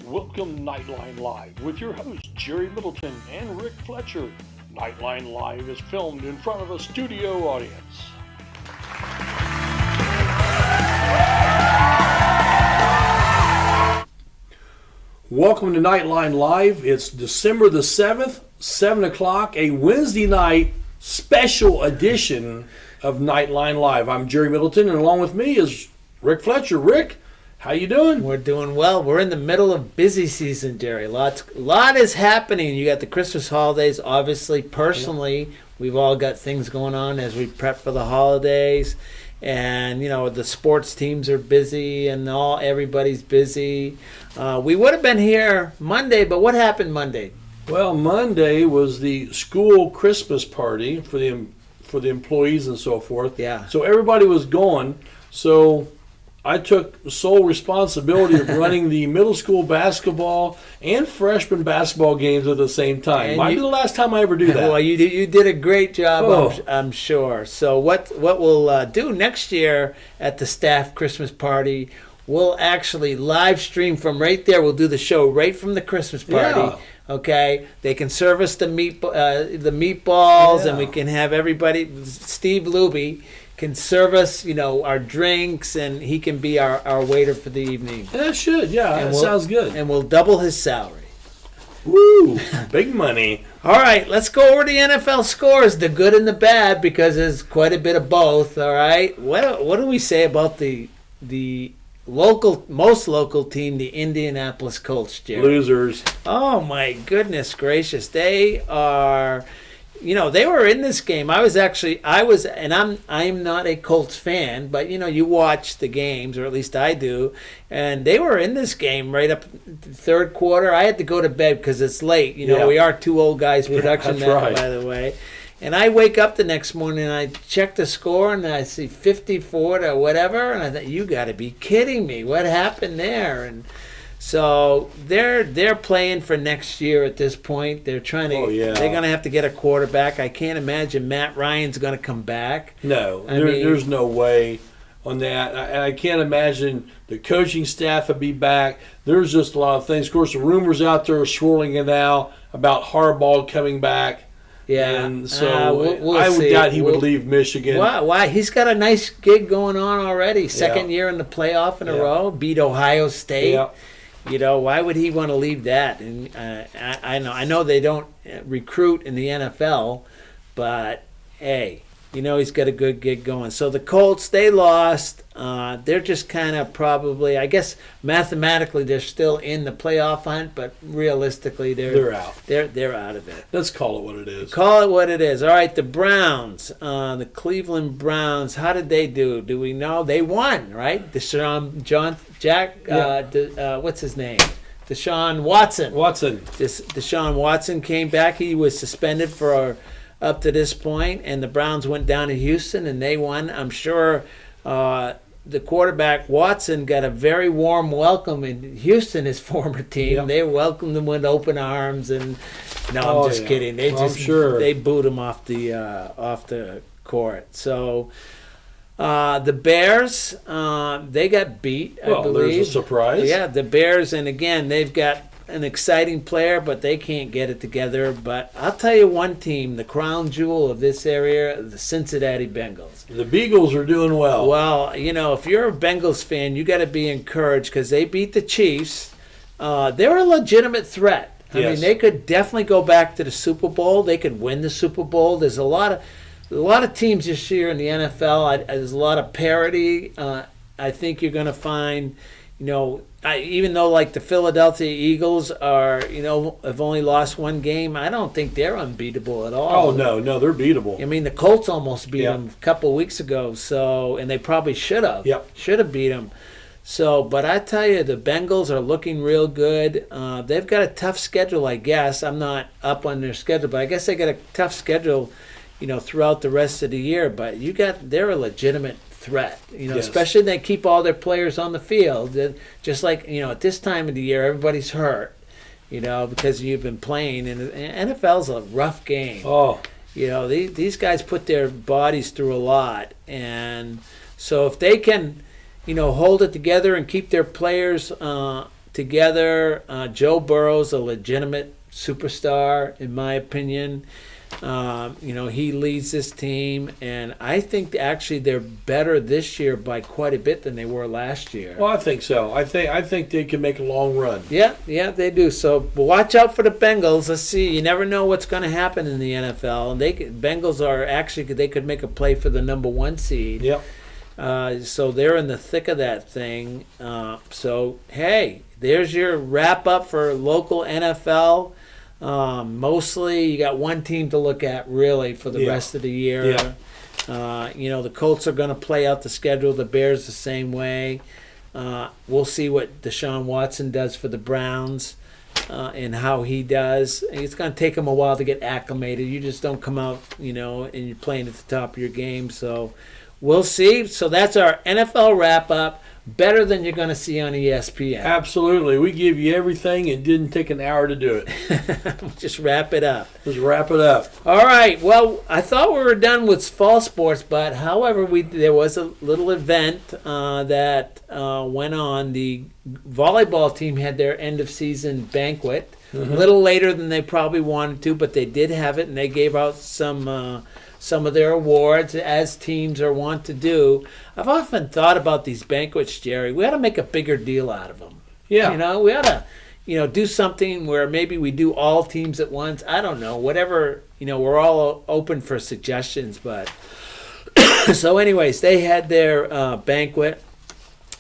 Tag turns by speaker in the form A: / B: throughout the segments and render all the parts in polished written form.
A: Welcome Knightline Live with your hosts Jerry Middleton and Rick Fletcher. Knightline Live is filmed in front of a studio audience. Welcome to Knightline Live. It's December the 7th, 7 o'clock, a Wednesday night special edition of Knightline Live. I'm Jerry Middleton, and along with me is Rick Fletcher. Rick, how you doing?
B: We're doing well. We're in the middle of busy season, Jerry. Lot is happening. You got the Christmas holidays. Obviously, personally, we've all got things going on as we prep for the holidays. And, you know, the sports teams are busy and everybody's busy. We would have been here Monday, but what happened Monday?
A: Well, Monday was the school Christmas party for the employees and so forth.
B: Yeah.
A: So everybody was gone. So I took sole responsibility of running the middle school basketball and freshman basketball games at the same time.
B: And
A: Might be the last time I ever do that.
B: Well, you did a great job,
A: Oh.
B: I'm sure. So what we'll do next year at the staff Christmas party, we'll actually live stream from right there. We'll do the show right from the Christmas party.
A: Yeah.
B: Okay, they can serve us the meatballs,
A: Yeah.
B: and we can have everybody. Steve Luby can serve us, you know, our drinks, and he can be our waiter for the evening.
A: That should, yeah,
B: And
A: that sounds good.
B: And we'll double his salary.
A: Woo, big money.
B: All right, let's go over the NFL scores, the good and the bad, because there's quite a bit of both. All right, what do we say about the most local team, the Indianapolis Colts, Jerry?
A: Losers.
B: Oh my goodness gracious, they are. You know, they were in this game. I'm not a Colts fan, but you know, you watch the games, or at least I do, and they were in this game right up the third quarter. I had to go to bed because it's late. You know,
A: Yeah.
B: We are two old guys production
A: that's
B: now,
A: right.
B: by the way. And I wake up the next morning and I check the score and I see 54 to whatever, and I thought, you got to be kidding me! What happened there? And so they're playing for next year at this point. They're trying to.
A: Oh, yeah.
B: They're going to have to get a quarterback. I can't imagine Matt Ryan's going to come back.
A: No,
B: I mean,
A: there's no way on that. I can't imagine the coaching staff would be back. There's just a lot of things. Of course, the rumors out there are swirling now about Harbaugh coming back.
B: Yeah,
A: And so
B: we'll
A: I would
B: see.
A: doubt he would leave Michigan.
B: Why? He's got a nice gig going on already. Second year in the playoff in a
A: Yeah.
B: row. Beat Ohio State.
A: Yeah.
B: You know, why would he want to leave that? And I know they don't recruit in the NFL, but hey, you know, he's got a good gig going. So the Colts, they lost. They're just kind of probably, I guess, mathematically they're still in the playoff hunt, but realistically
A: They're out.
B: They're out of it.
A: Let's call it what it is.
B: Call it what it is. All right, the Browns, the Cleveland Browns. How did they do? Do we know? They won, right? What's his name? Deshaun Watson. Deshaun Watson came back. He was suspended for up to this point, and the Browns went down to Houston and they won. I'm sure the quarterback Watson got a very warm welcome in Houston, his former team.
A: Yep.
B: They welcomed him with open arms, and no, I'm just kidding. They booed him off the court. So the Bears, they got beat, I believe.
A: There's a surprise.
B: Yeah, the Bears, and again, they've got an exciting player, but they can't get it together. But I'll tell you one team, the crown jewel of this area, the Cincinnati Bengals.
A: The Beagles are doing well.
B: Well, you know, if you're a Bengals fan, you got to be encouraged because they beat the Chiefs. They're a legitimate threat. I mean, they could definitely go back to the Super Bowl. They could win the Super Bowl. There's a lot of teams this year in the NFL. There's a lot of parity. I think you're going to find, you know, even though like the Philadelphia Eagles are, you know, have only lost one game, I don't think they're unbeatable at all.
A: Oh no, they're beatable.
B: I mean, the Colts almost beat them a couple weeks ago, so, and they probably should have.
A: Yep.
B: Should have beat them. So, but I tell you, the Bengals are looking real good. They've got a tough schedule, I guess. I'm not up on their schedule, but I guess they got a tough schedule, you know, throughout the rest of the year. But they're a legitimate threat, you know, especially they keep all their players on the field. Just like, you know, at this time of the year, everybody's hurt, you know, because you've been playing, and NFL's a rough game.
A: Oh,
B: you know, these guys put their bodies through a lot, and so if they can, you know, hold it together and keep their players together. Joe Burrow's a legitimate superstar, in my opinion. He leads this team, and I think actually they're better this year by quite a bit than they were last year.
A: Well, I think so. I think they can make a long run.
B: Yeah, they do. So watch out for the Bengals. Let's see. You never know what's going to happen in the NFL. And Bengals are actually, they could make a play for the number 1 seed.
A: Yep.
B: So they're in the thick of that thing. So hey, there's your wrap up for local NFL. Mostly you got one team to look at really for the rest of the year.
A: Yeah.
B: The Colts are going to play out the schedule, the Bears the same way. We'll see what Deshaun Watson does for the Browns and how he does. It's going to take him a while to get acclimated. You just don't come out, and you're playing at the top of your game. So we'll see. So that's our NFL wrap up. Better than you're going to see on ESPN.
A: Absolutely. We give you everything. It didn't take an hour to do it.
B: Just wrap it up.
A: Just wrap it up.
B: All right. Well, I thought we were done with fall sports, but however, there was a little event that went on. The volleyball team had their end of season banquet. A little later than they probably wanted to, but they did have it, and they gave out some of their awards, as teams are wont to do. I've often thought about these banquets, Jerry. We ought to make a bigger deal out of them.
A: Yeah.
B: We ought to, do something where maybe we do all teams at once. I don't know. Whatever, we're all open for suggestions. But so anyways, they had their banquet.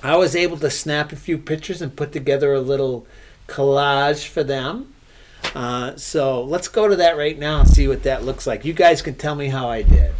B: I was able to snap a few pictures and put together a little collage for them. So let's go to that right now and see what that looks like. You guys can tell me how I did.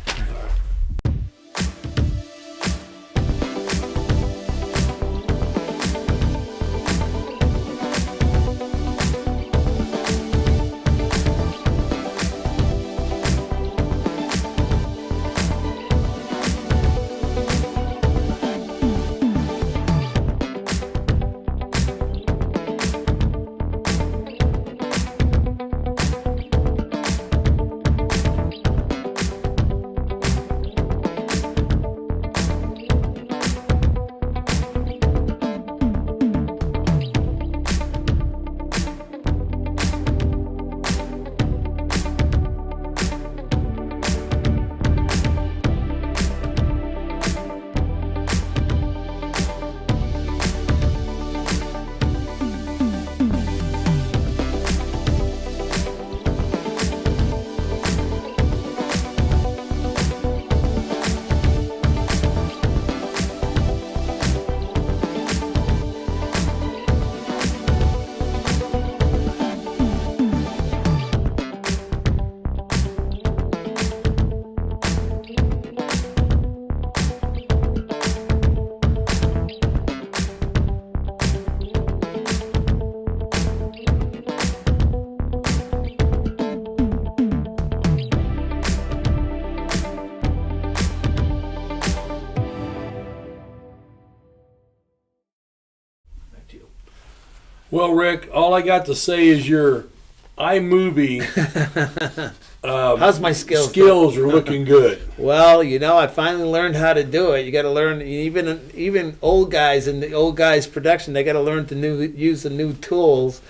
A: Well, Rick, all I got to say is your iMovie
B: how's my
A: skills are looking good.
B: Well, I finally learned how to do it. You got to learn, even old guys in the old guys production, they got to learn to use the new tools.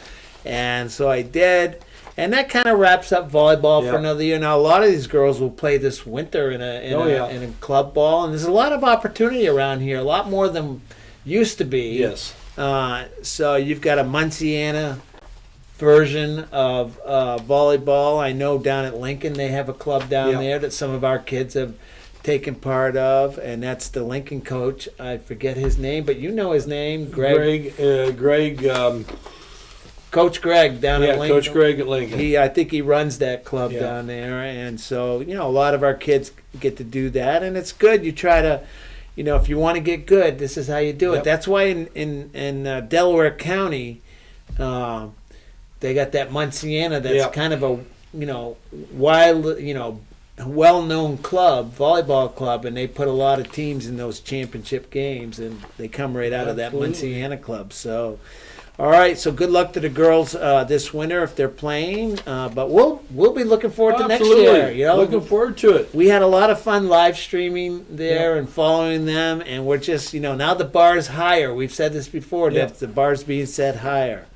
B: And so I did. And that kind of wraps up volleyball for another year. Now, a lot of these girls will play this winter in a club ball. And there's a lot of opportunity around here, a lot more than used to be.
A: Yes.
B: So you've got a Munciana version of volleyball. I know down at Lincoln they have a club down there that some of our kids have taken part of, and that's the Lincoln coach. I forget his name, but you know his name, Greg. Coach Greg down at Lincoln.
A: Coach Greg at Lincoln.
B: I think he runs that club down there, and so a lot of our kids get to do that, and it's good. You try to. If you want to get good, this is how you do it. That's why in Delaware County, they got that Munciana that's kind of a, wild, well-known club, volleyball club, and they put a lot of teams in those championship games, and they come right out of that Munciana club. So, All right, so good luck to the girls this winter if they're playing. But we'll be looking forward to next year. You know,
A: looking forward to it.
B: We had a lot of fun live streaming there and following them, and we're just now the bar is higher. We've said this before that the bar's being set higher.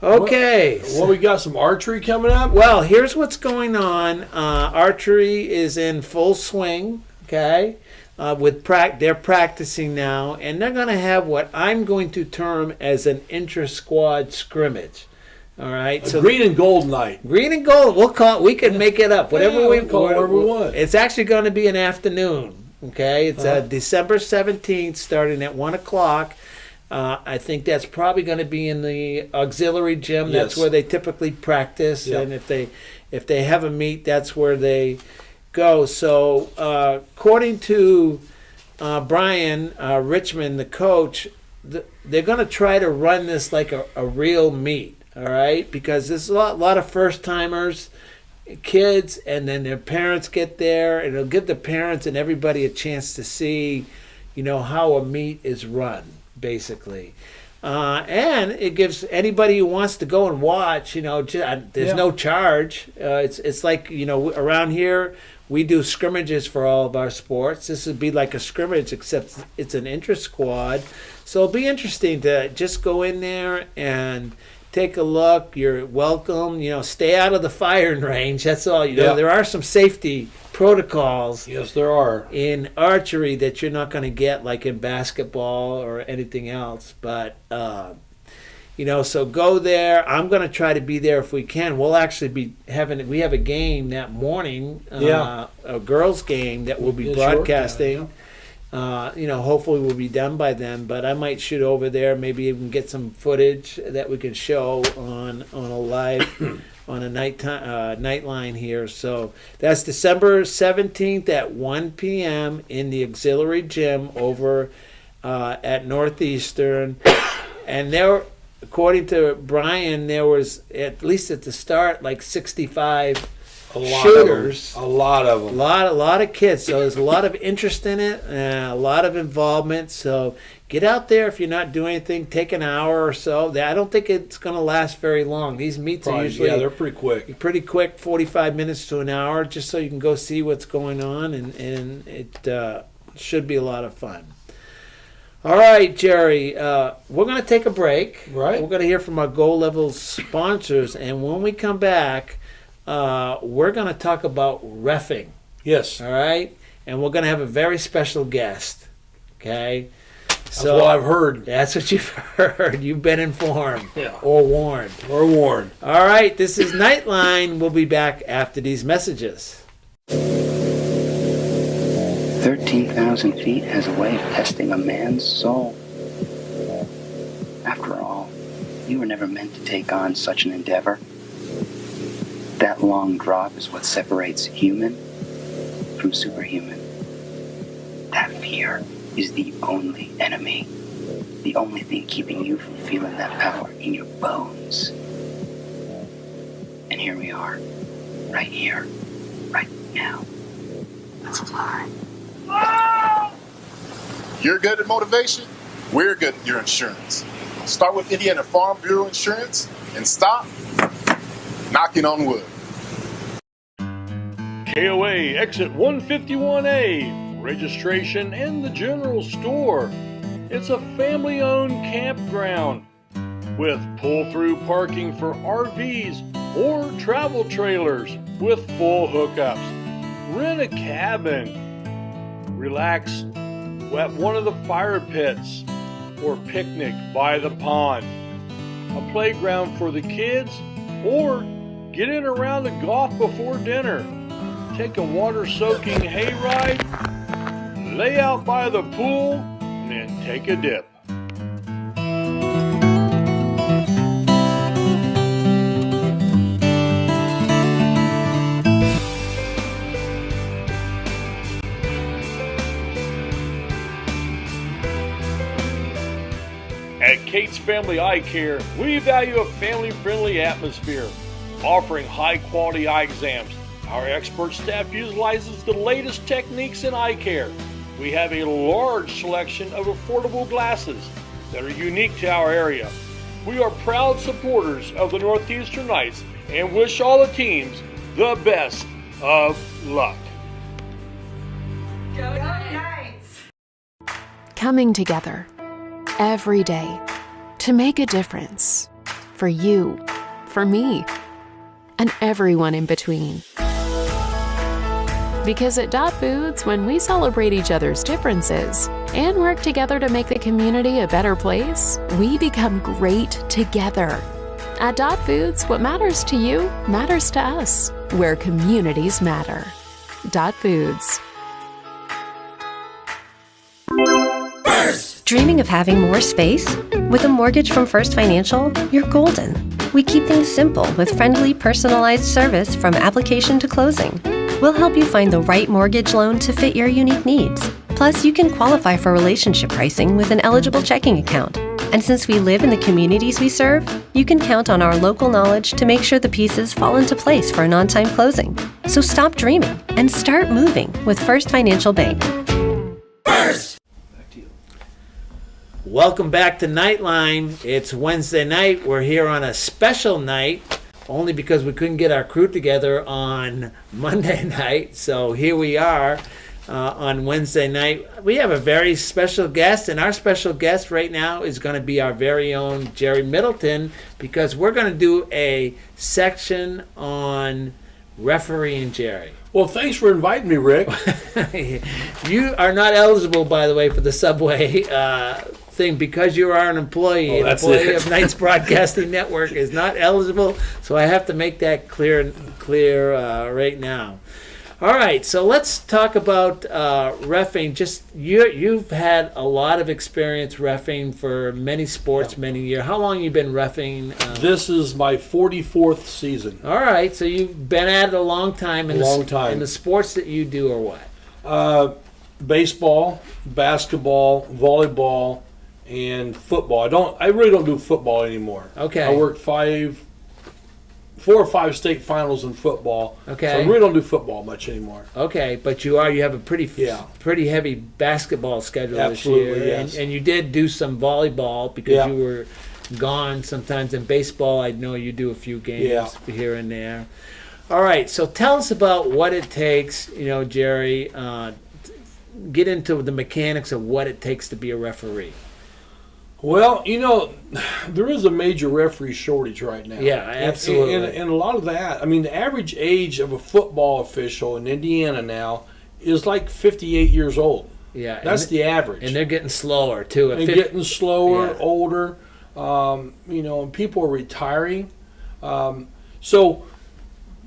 B: Okay.
A: Well, we got some archery coming up.
B: Well, here's what's going on. Archery is in full swing. Okay. They're practicing now, and they're going to have what I'm going to term as an inter-squad scrimmage. All right,
A: so green and gold night.
B: Green and gold. We'll call it. We can make it up. Whatever we
A: call it, whatever we want.
B: It's actually going to be an afternoon. Okay, it's December 17th, starting at 1:00. I think that's probably going to be in the auxiliary gym.
A: Yes.
B: That's where they typically practice, and if they have a meet, that's where they go. So according to Brian Richmond, the coach, they're going to try to run this like a real meet, all right? Because there's a lot of first-timers, kids, and then their parents get there, and it'll give the parents and everybody a chance to see, how a meet is run, basically. And it gives anybody who wants to go and watch, there's no charge. It's like, around here, we do scrimmages for all of our sports. This would be like a scrimmage, except it's an inter-squad. So it'll be interesting to just go in there and take a look. You're welcome. Stay out of the firing range. That's all. There are some safety protocols.
A: Yes, there are.
B: In archery that you're not going to get like in basketball or anything else. But so go there. I'm going to try to be there if we can. We'll actually be we have a game that morning, a girls' game that we'll be broadcasting. Hopefully we'll be done by then, but I might shoot over there, maybe even get some footage that we can show on a live, on a Knightline here. So that's December 17th at 1 p.m. in the auxiliary gym over at Northeastern. And there, according to Brian, there was, at least at the start, like 65 shooters.
A: A lot of them.
B: A lot of kids. So there's a lot of interest in it, a lot of involvement. So get out there if you're not doing anything. Take an hour or so. I don't think it's going to last very long. These meets are usually
A: they're pretty quick.
B: Pretty quick, 45 minutes to an hour, just so you can go see what's going on, and it should be a lot of fun. All right, Jerry, we're going to take a break.
A: Right.
B: We're going to hear from our Gold Level sponsors, and when we come back, we're going to talk about reffing.
A: Yes.
B: All right? And we're going to have a very special guest. Okay?
A: That's what I've heard.
B: That's what you've heard. You've been informed.
A: Yeah.
B: Or warned.
A: Or warned.
B: All right. This is Knightline. We'll be back after these messages.
C: 13,000 feet has a way of testing a man's soul. After all, you were never meant to take on such an endeavor. That long drop is what separates human from superhuman. That fear is the only enemy, the only thing keeping you from feeling that power in your bones. And here we are, right here, right now. Let's fly.
D: You're good at motivation, we're good at your insurance. Start with Indiana Farm Bureau Insurance and stop knocking on wood.
A: KOA exit 151A, registration in the general store. It's a family-owned campground with pull-through parking for RVs or travel trailers with full hookups. Rent a cabin. Relax at one of the fire pits or picnic by the pond. A playground for the kids, or get in around the golf before dinner. Take a water-soaking hayride, lay out by the pool, and then take a dip. At Kate's Family Eye Care, we value a family-friendly atmosphere, offering high-quality eye exams. Our expert staff utilizes the latest techniques in eye care. We have a large selection of affordable glasses that are unique to our area. We are proud supporters of the Northeastern Knights and wish all the teams the best of luck.
E: Go Knights!
F: Coming together every day to make a difference for you, for me, and everyone in between. Because at Dot Foods, when we celebrate each other's differences and work together to make the community a better place, we become great together. At Dot Foods, what matters to you matters to us, where communities matter. Dot Foods.
G: Dreaming of having more space? With a mortgage from First Financial, you're golden. We keep things simple with friendly, personalized service from application to closing. We'll help you find the right mortgage loan to fit your unique needs. Plus, you can qualify for relationship pricing with an eligible checking account. And since we live in the communities we serve, you can count on our local knowledge to make sure the pieces fall into place for an on-time closing. So stop dreaming and start moving with First Financial Bank.
B: Welcome back to Knightline. It's Wednesday night. We're here on a special night, only because we couldn't get our crew together on Monday night. So here we are on Wednesday night. We have a very special guest, and our special guest right now is going to be our very own Jerry Middleton, because we're going to do a section on refereeing Jerry.
A: Well, thanks for inviting me, Rick.
B: You are not eligible, by the way, for the Subway thing, because you are an employee. An employee of Knights Broadcasting Network is not eligible, so I have to make that clear right now. All right, so let's talk about reffing. Just you've had a lot of experience reffing for many sports, many years. How long have you been reffing?
A: This is my 44th season.
B: All right, so you've been at it a long time.
A: In
B: the sports that you do are what?
A: Baseball, basketball, volleyball, and football. I really don't do football anymore.
B: Okay.
A: I worked 4 or 5 state finals in football.
B: Okay.
A: So I really don't do football much anymore.
B: Okay, but you have a pretty heavy basketball schedule
A: Absolutely,
B: this year.
A: yes.
B: And you did do some volleyball because you were gone sometimes. In baseball, I know you do a few games here and there. All right, so tell us about what it takes, Jerry, get into the mechanics of what it takes to be a referee.
A: Well, there is a major referee shortage right now.
B: Yeah, absolutely.
A: And a lot of that, the average age of a football official in Indiana now is like 58 years old.
B: Yeah.
A: That's the average.
B: And they're getting slower, too.
A: And getting slower, older, and people are retiring. So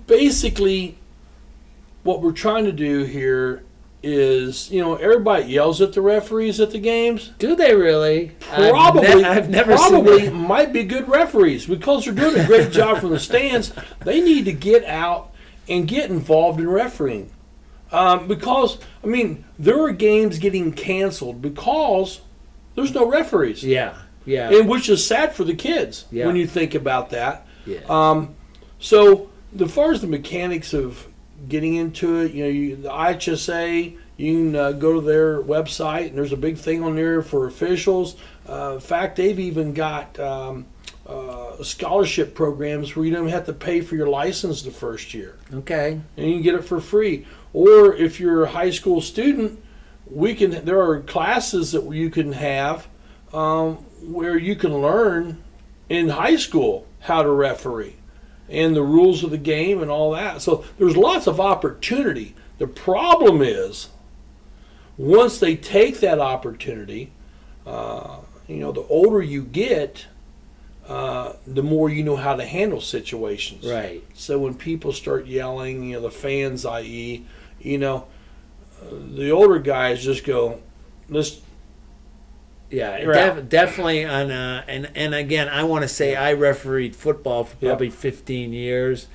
A: basically what we're trying to do here is, everybody yells at the referees at the games.
B: Do they really?
A: I've
B: never
A: seen that.
B: Might
A: be good referees because they're doing a great job from the stands. They need to get out and get involved in refereeing. Because, there are games getting canceled because there's no referees.
B: Yeah.
A: And which is sad for the kids when you think about that.
B: Yeah.
A: So, as far as the mechanics of getting into it, the IHSA, you can go to their website, and there's a big thing on there for officials. In fact, they've even got scholarship programs where you don't have to pay for your license the first year.
B: Okay.
A: And you can get it for free. Or if you're a high school student, there are classes that you can have where you can learn in high school how to referee and the rules of the game and all that. So there's lots of opportunity. The problem is, once they take that opportunity, the older you get, the more you know how to handle situations.
B: Right.
A: So when people start yelling, the fans, i.e., the older guys just go, let's.
B: Yeah, definitely on and again, I want to say I refereed football for probably 15 years,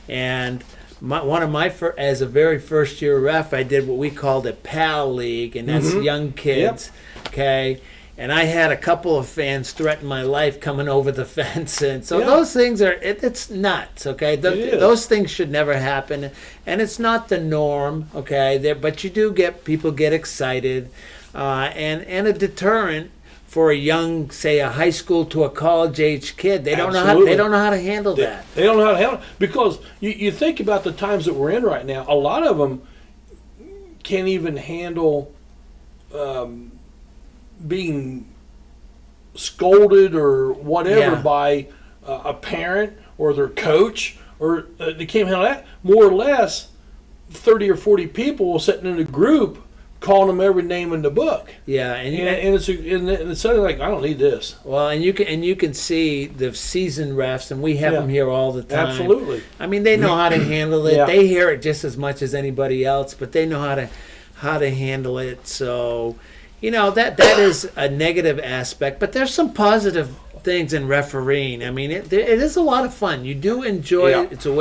B: and as a very first year ref, I did what we called a PAL league, and that's young kids, okay. And I had a couple of fans threaten my life coming over the fence, and so those things it's nuts, okay. Those things should never happen, and it's not the norm, okay. But you do get people get excited. And a deterrent for a young, say, a high school to a college age kid. They don't
A: Absolutely.
B: know how to handle that.
A: They don't know how to handle it because you think about the times that we're in right now. A lot of them can't even handle being scolded or whatever by a parent or their coach, or they can't handle that. More or less, 30 or 40 people sitting in a group calling them every name in the book.
B: Yeah,
A: and it's something like, I don't need this.
B: Well, and you can see the seasoned refs, and we have them here all the time.
A: Absolutely.
B: I mean, they know how to handle it.
A: Yeah.
B: They hear it just as much as anybody else, but they know how to handle it. So, that is a negative aspect, but there's some positive things in refereeing. I mean, it is a lot of fun. You do enjoy it. It's a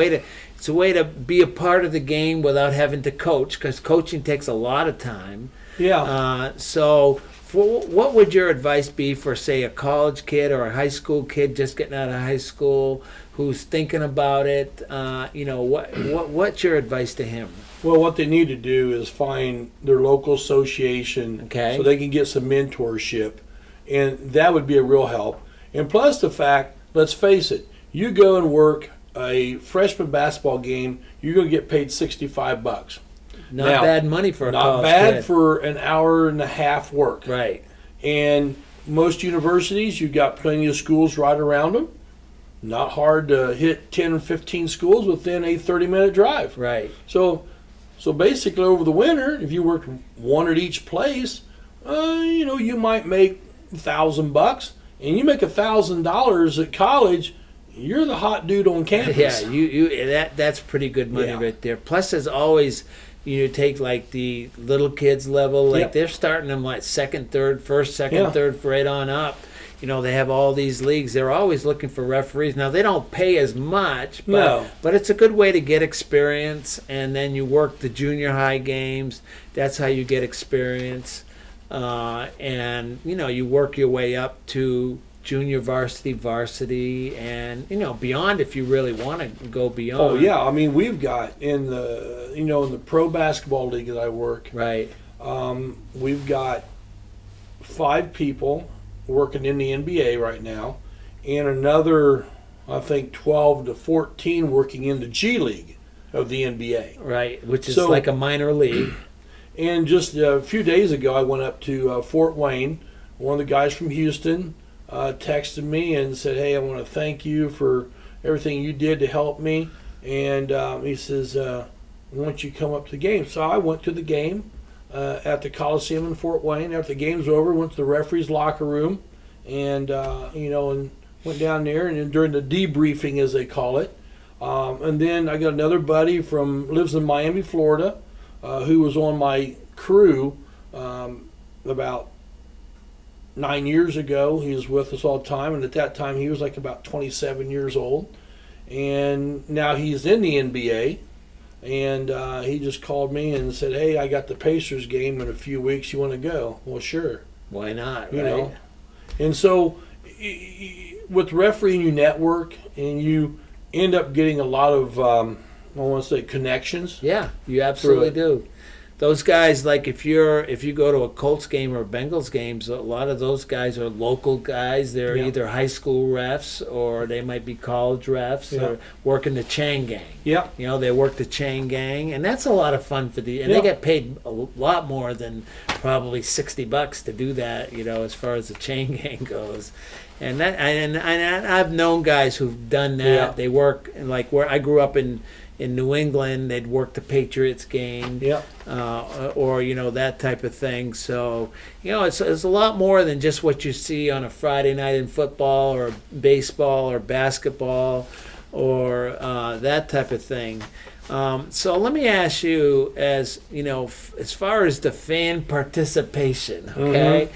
B: way to be a part of the game without having to coach, because coaching takes a lot of time.
A: Yeah.
B: So, what would your advice be for, say, a college kid or a high school kid just getting out of high school who's thinking about it? What's your advice to him?
A: Well, what they need to do is find their local association so they can get some mentorship, and that would be a real help. And plus the fact, let's face it, you go and work a freshman basketball game, you're going to get paid $65.
B: Not bad money for a college kid.
A: Not bad for an hour and a half work.
B: Right.
A: And most universities, you've got plenty of schools right around them. Not hard to hit 10 or 15 schools within a 30-minute drive.
B: Right.
A: So basically over the winter, if you worked one at each place, you might make $1,000, and you make $1,000 at college, you're the hot dude on campus.
B: Yeah, that's pretty good money right there. Plus, there's always, take like the little kids level, like they're starting them like second, third, third, right on up. They have all these leagues. They're always looking for referees. Now, they don't pay as much, but it's a good way to get experience. And then you work the junior high games. That's how you get experience. And, you work your way up to junior varsity, and, beyond if you really want to go beyond.
A: Oh, yeah. I mean, we've got in the pro basketball league that I work.
B: Right.
A: We've got 5 people working in the NBA right now, and another, I think, 12 to 14 working in the G League of the NBA.
B: Right, which is like a minor league.
A: And just a few days ago, I went up to Fort Wayne. One of the guys from Houston texted me and said, "Hey, I want to thank you for everything you did to help me." And he says, "Why don't you come up to the game?" So I went to the game at the Coliseum in Fort Wayne. After the game's over, went to the referee's locker room, and and went down there, and then during the debriefing, as they call it, and then I got another buddy lives in Miami, Florida, who was on my crew about 9 years ago. He was with us all the time, and at that time he was like about 27 years old, and now he's in the NBA. And he just called me and said, "Hey, I got the Pacers game in a few weeks. You want to go?" Well, sure.
B: Why not?
A: You know. And so, with refereeing, you network, and you end up getting a lot of, I want to say, connections.
B: Yeah, you absolutely do. Those guys, like if you go to a Colts game or Bengals games, a lot of those guys are local guys. They're either high school refs or they might be college refs or working the chain gang.
A: Yeah.
B: They work the chain gang, and that's a lot of fun for and they get paid a lot more than probably $60 to do that, as far as the chain gang goes. And I've known guys who've done that. Yeah. They work, like where I grew up in New England, they'd work the Patriots game, or that type of thing. So it's a lot more than just what you see on a Friday night in football or baseball or basketball or that type of thing. So let me ask you, as far as the fan participation, okay.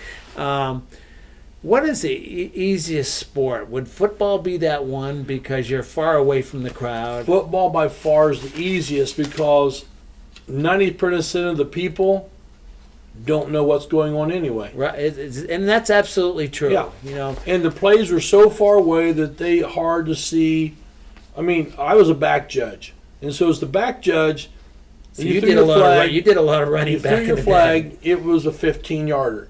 B: What is the easiest sport? Would football be that one because you're far away from the crowd?
A: Football by far is the easiest because 90% of the people don't know what's going on anyway.
B: Right, and that's absolutely true.
A: Yeah. And the plays are so far away that they hard to see. I mean, I was a back judge, and so as the back judge,
B: so you did a lot of running back in the day.
A: You threw your flag. It was a 15-yarder.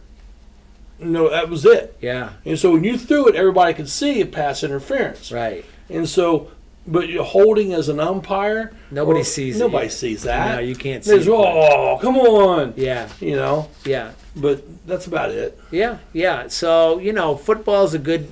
A: no, that was it.
B: Yeah.
A: And so when you threw it, everybody could see it pass interference.
B: Right.
A: And so, but you're holding as an umpire,
B: Nobody sees it.
A: Nobody
B: yet.
A: sees that.
B: No, you can't see
A: There's,
B: it.
A: oh, come on.
B: Yeah.
A: You know,
B: Yeah.
A: but that's about it.
B: Yeah. Yeah. So, football's a good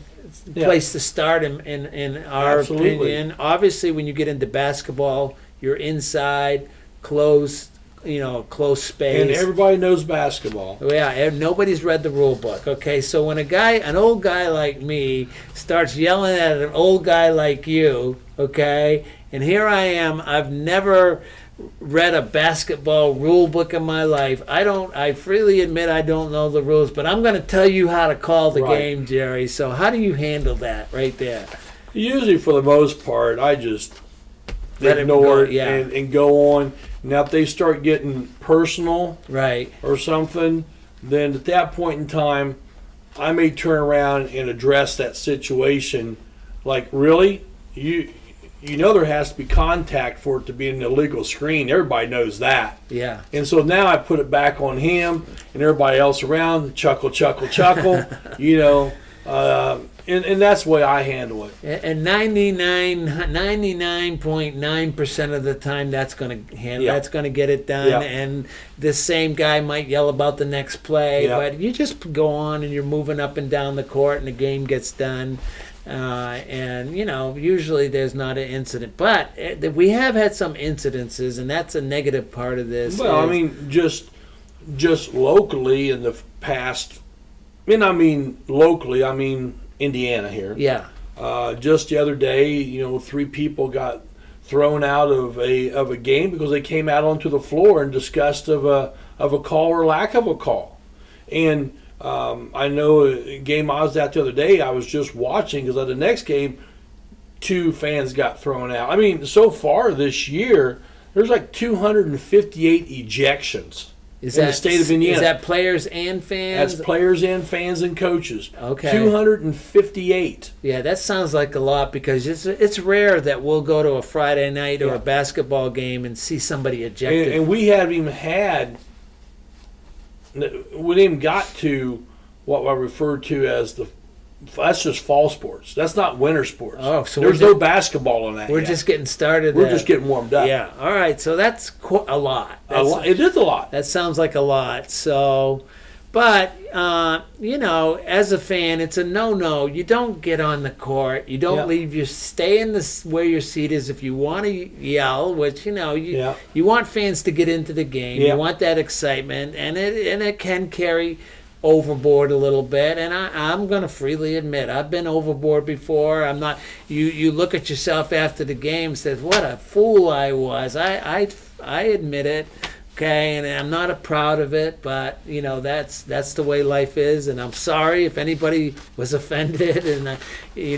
B: place to start in our
A: Absolutely.
B: opinion. Obviously, when you get into basketball, you're inside, closed space.
A: And everybody knows basketball.
B: Yeah, and nobody's read the rule book. Okay, so when an old guy like me starts yelling at an old guy like you, okay, and here I am, I've never read a basketball rule book in my life. I freely admit I don't know the rules, but I'm going to tell you how to call the
A: Right.
B: game, Jerry. So how do you handle that right there?
A: Usually, for the most part, I just
B: Let it
A: ignore
B: go,
A: it
B: yeah.
A: and go on. Now, if they start getting personal
B: Right.
A: or something, then at that point in time, I may turn around and address that situation. Like, really? You know there has to be contact for it to be an illegal screen. Everybody knows that.
B: Yeah.
A: And so now I put it back on him and everybody else around, chuckle, chuckle, chuckle, and that's the way I handle it.
B: And 99.9% of the time, that's going to
A: Yeah.
B: that's going to get it done.
A: Yeah.
B: And this same guy might yell about the next play,
A: Yeah.
B: but you just go on and you're moving up and down the court, and the game gets done. And usually there's not an incident, but we have had some incidences, and that's a negative part of this.
A: Well, I mean, just locally in the past, and I mean locally, I mean Indiana here.
B: yeah,
A: Just the other day, 3 people got thrown out of a game because they came out onto the floor in disgust of a call or lack of a call. And I know a game I was at the other day, I was just watching because at the next game, 2 fans got thrown out. I mean, so far this year, there's like 258 ejections in the state of Indiana.
B: Is that players and fans?
A: That's players and fans and coaches.
B: Okay.
A: 258.
B: Yeah, that sounds like a lot, because it's rare that we'll go to a Friday night or
A: Yeah.
B: a basketball game and see somebody ejected.
A: And we haven't even got to what I refer to as that's just fall sports. That's not winter sports.
B: Oh, so
A: there's
B: we're
A: no basketball in that
B: We're
A: yet.
B: just getting started.
A: We're just getting warmed up.
B: Yeah. All right. So that's a lot.
A: It is a lot.
B: That sounds like a lot. So, but as a fan, it's a no-no. You don't get on the court. You don't
A: Yeah.
B: leave. You stay in where your seat is. If you want to yell, which
A: Yeah.
B: you want fans to get into the game.
A: Yeah.
B: You want that excitement, and it can carry overboard a little bit, and I'm going to freely admit I've been overboard before. I'm not. You look at yourself after the game and says, "What a fool I was." I admit it, okay, and I'm not proud of it, but that's the way life is, and I'm sorry if anybody was offended, and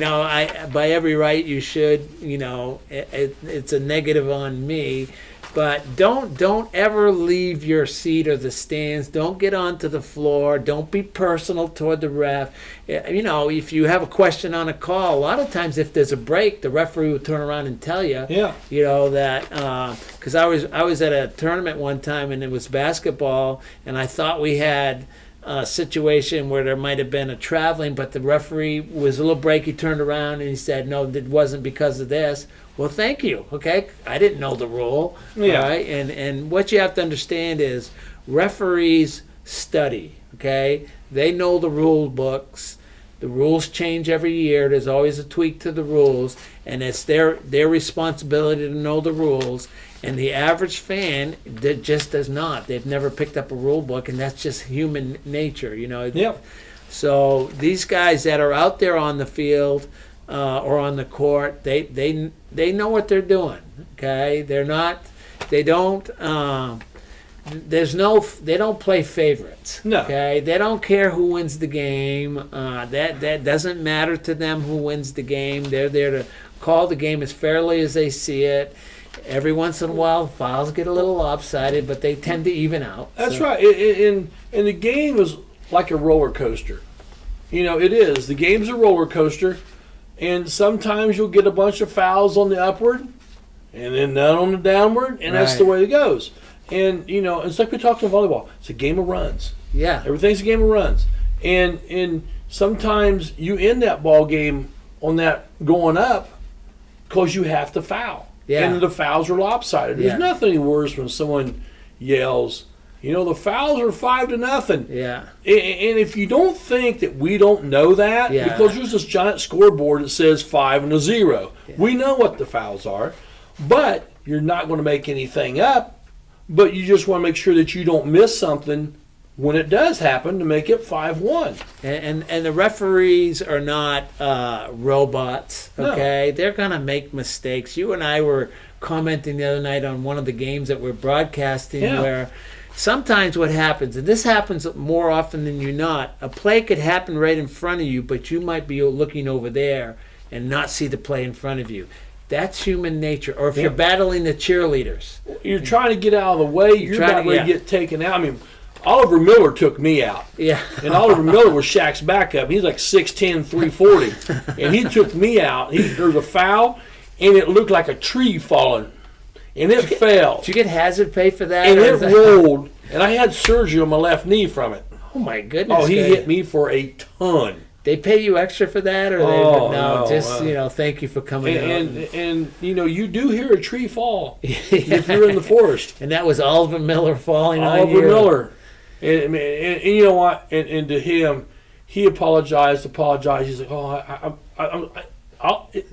B: I by every right you should. It's a negative on me. But don't ever leave your seat or the stands. Don't get onto the floor. Don't be personal toward the ref. If you have a question on a call, a lot of times if there's a break, the referee will turn around and tell you.
A: Yeah.
B: That because I was at a tournament one time, and it was basketball, and I thought we had a situation where there might have been a traveling, but the referee was a little break. He turned around and he said, "No, it wasn't because of this." Well, thank you. Okay, I didn't know the rule.
A: Yeah.
B: All right, and what you have to understand is referees study. Okay, they know the rule books. The rules change every year. There's always a tweak to the rules, and it's their responsibility to know the rules. And the average fan that just does not. They've never picked up a rule book, and that's just human nature,
A: Yep.
B: So these guys that are out there on the field or on the court, they know what they're doing. Okay, they don't play favorites.
A: No.
B: Okay, they don't care who wins the game. That doesn't matter to them who wins the game. They're there to call the game as fairly as they see it. Every once in a while, fouls get a little lopsided, but they tend to even out.
A: That's right. And the game is like a roller coaster. It is. The game's a roller coaster, and sometimes you'll get a bunch of fouls on the upward, and then none on the downward, and that's the way it goes. And it's like we talked in volleyball. It's a game of runs.
B: Yeah.
A: Everything's a game of runs. And sometimes you end that ball game on that going up because you have to foul.
B: Yeah.
A: And the fouls are lopsided.
B: Yeah.
A: There's nothing worse when someone yells, the fouls are 5-0.
B: Yeah.
A: And if you don't think that we don't know that,
B: Yeah.
A: because there's this giant scoreboard that says 5 and a 0.
B: Yeah.
A: We know what the fouls are, but you're not going to make anything up, but you just want to make sure that you don't miss something when it does happen to make it 5-1.
B: And the referees are not robots, okay?
A: No.
B: They're going to make mistakes. You and I were commenting the other night on one of the games that we're broadcasting where sometimes what happens, and this happens more often than you're not, a play could happen right in front of you, but you might be looking over there and not see the play in front of you. That's human nature. Or if you're battling the cheerleaders.
A: You're trying to get out of the way. You're about ready to get taken out. I mean, Oliver Miller took me out.
B: Yeah.
A: And Oliver Miller was Shaq's backup. He's like 6'10", 340. And he took me out. There was a foul, and it looked like a tree falling. And it fell.
B: Did you get hazard pay for that?
A: And it rolled. And I had surgery on my left knee from it.
B: Oh, my goodness.
A: Oh, he hit me for a ton.
B: They pay you extra for that? Or no, just, thank you for coming out.
A: And you do hear a tree fall if you're in the forest.
B: And that was Oliver Miller falling on you.
A: Oliver Miller. And you know what? And to him, he apologized. He's like,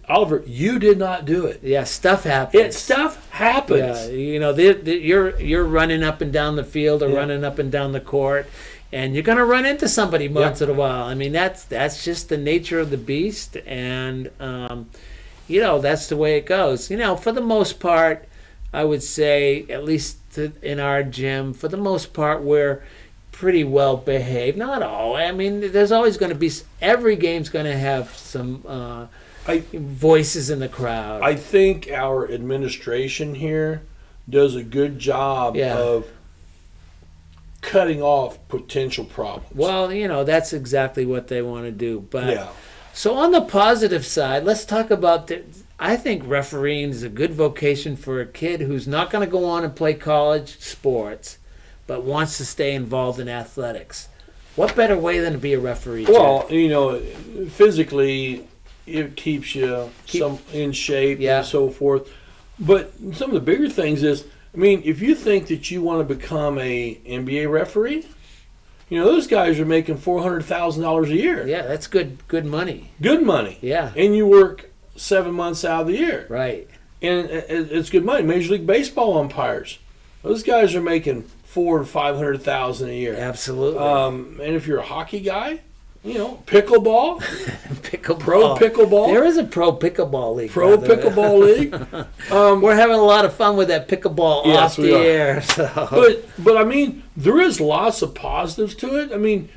A: Oliver, you did not do it.
B: Yeah, stuff happens.
A: Stuff happens.
B: Yeah, you're running up and down the field or running up and down the court, and you're going to run into somebody once in a while. I mean, that's just the nature of the beast, and that's the way it goes. For the most part, I would say, at least in our gym, for the most part, we're pretty well behaved. Not all. I mean, there's always going to be, every game's going to have some voices in the crowd.
A: I think our administration here does a good job of cutting off potential problems.
B: Well, that's exactly what they want to do. But so on the positive side, let's talk about I think refereeing is a good vocation for a kid who's not going to go on and play college sports, but wants to stay involved in athletics. What better way than to be a referee?
A: Well, physically, it keeps you in shape and so forth. But some of the bigger things is, if you think that you want to become a NBA referee, those guys are making $400,000 a year.
B: Yeah, that's good money.
A: Good money.
B: Yeah.
A: And you work 7 months out of the year.
B: Right.
A: And it's good money. Major League Baseball umpires, those guys are making $400,000 to $500,000 a year.
B: Absolutely.
A: And if you're a hockey guy, pickleball, pro pickleball.
B: There is a pro pickleball league.
A: Pro pickleball league.
B: We're having a lot of fun with that pickleball off the air. So.
A: But there is lots of positives to it.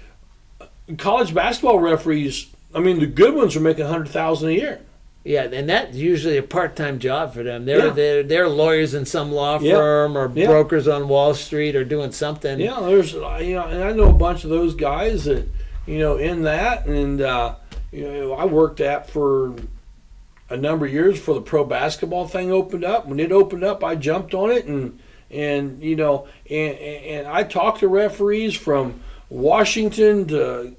A: College basketball referees, the good ones are making $100,000 a year.
B: Yeah, and that's usually a part-time job for them. They're lawyers in some law firm or brokers on Wall Street or doing something.
A: Yeah, there's and I know a bunch of those guys that in that, and I worked at for a number of years before the pro basketball thing opened up. When it opened up, I jumped on it, and I talked to referees from Washington to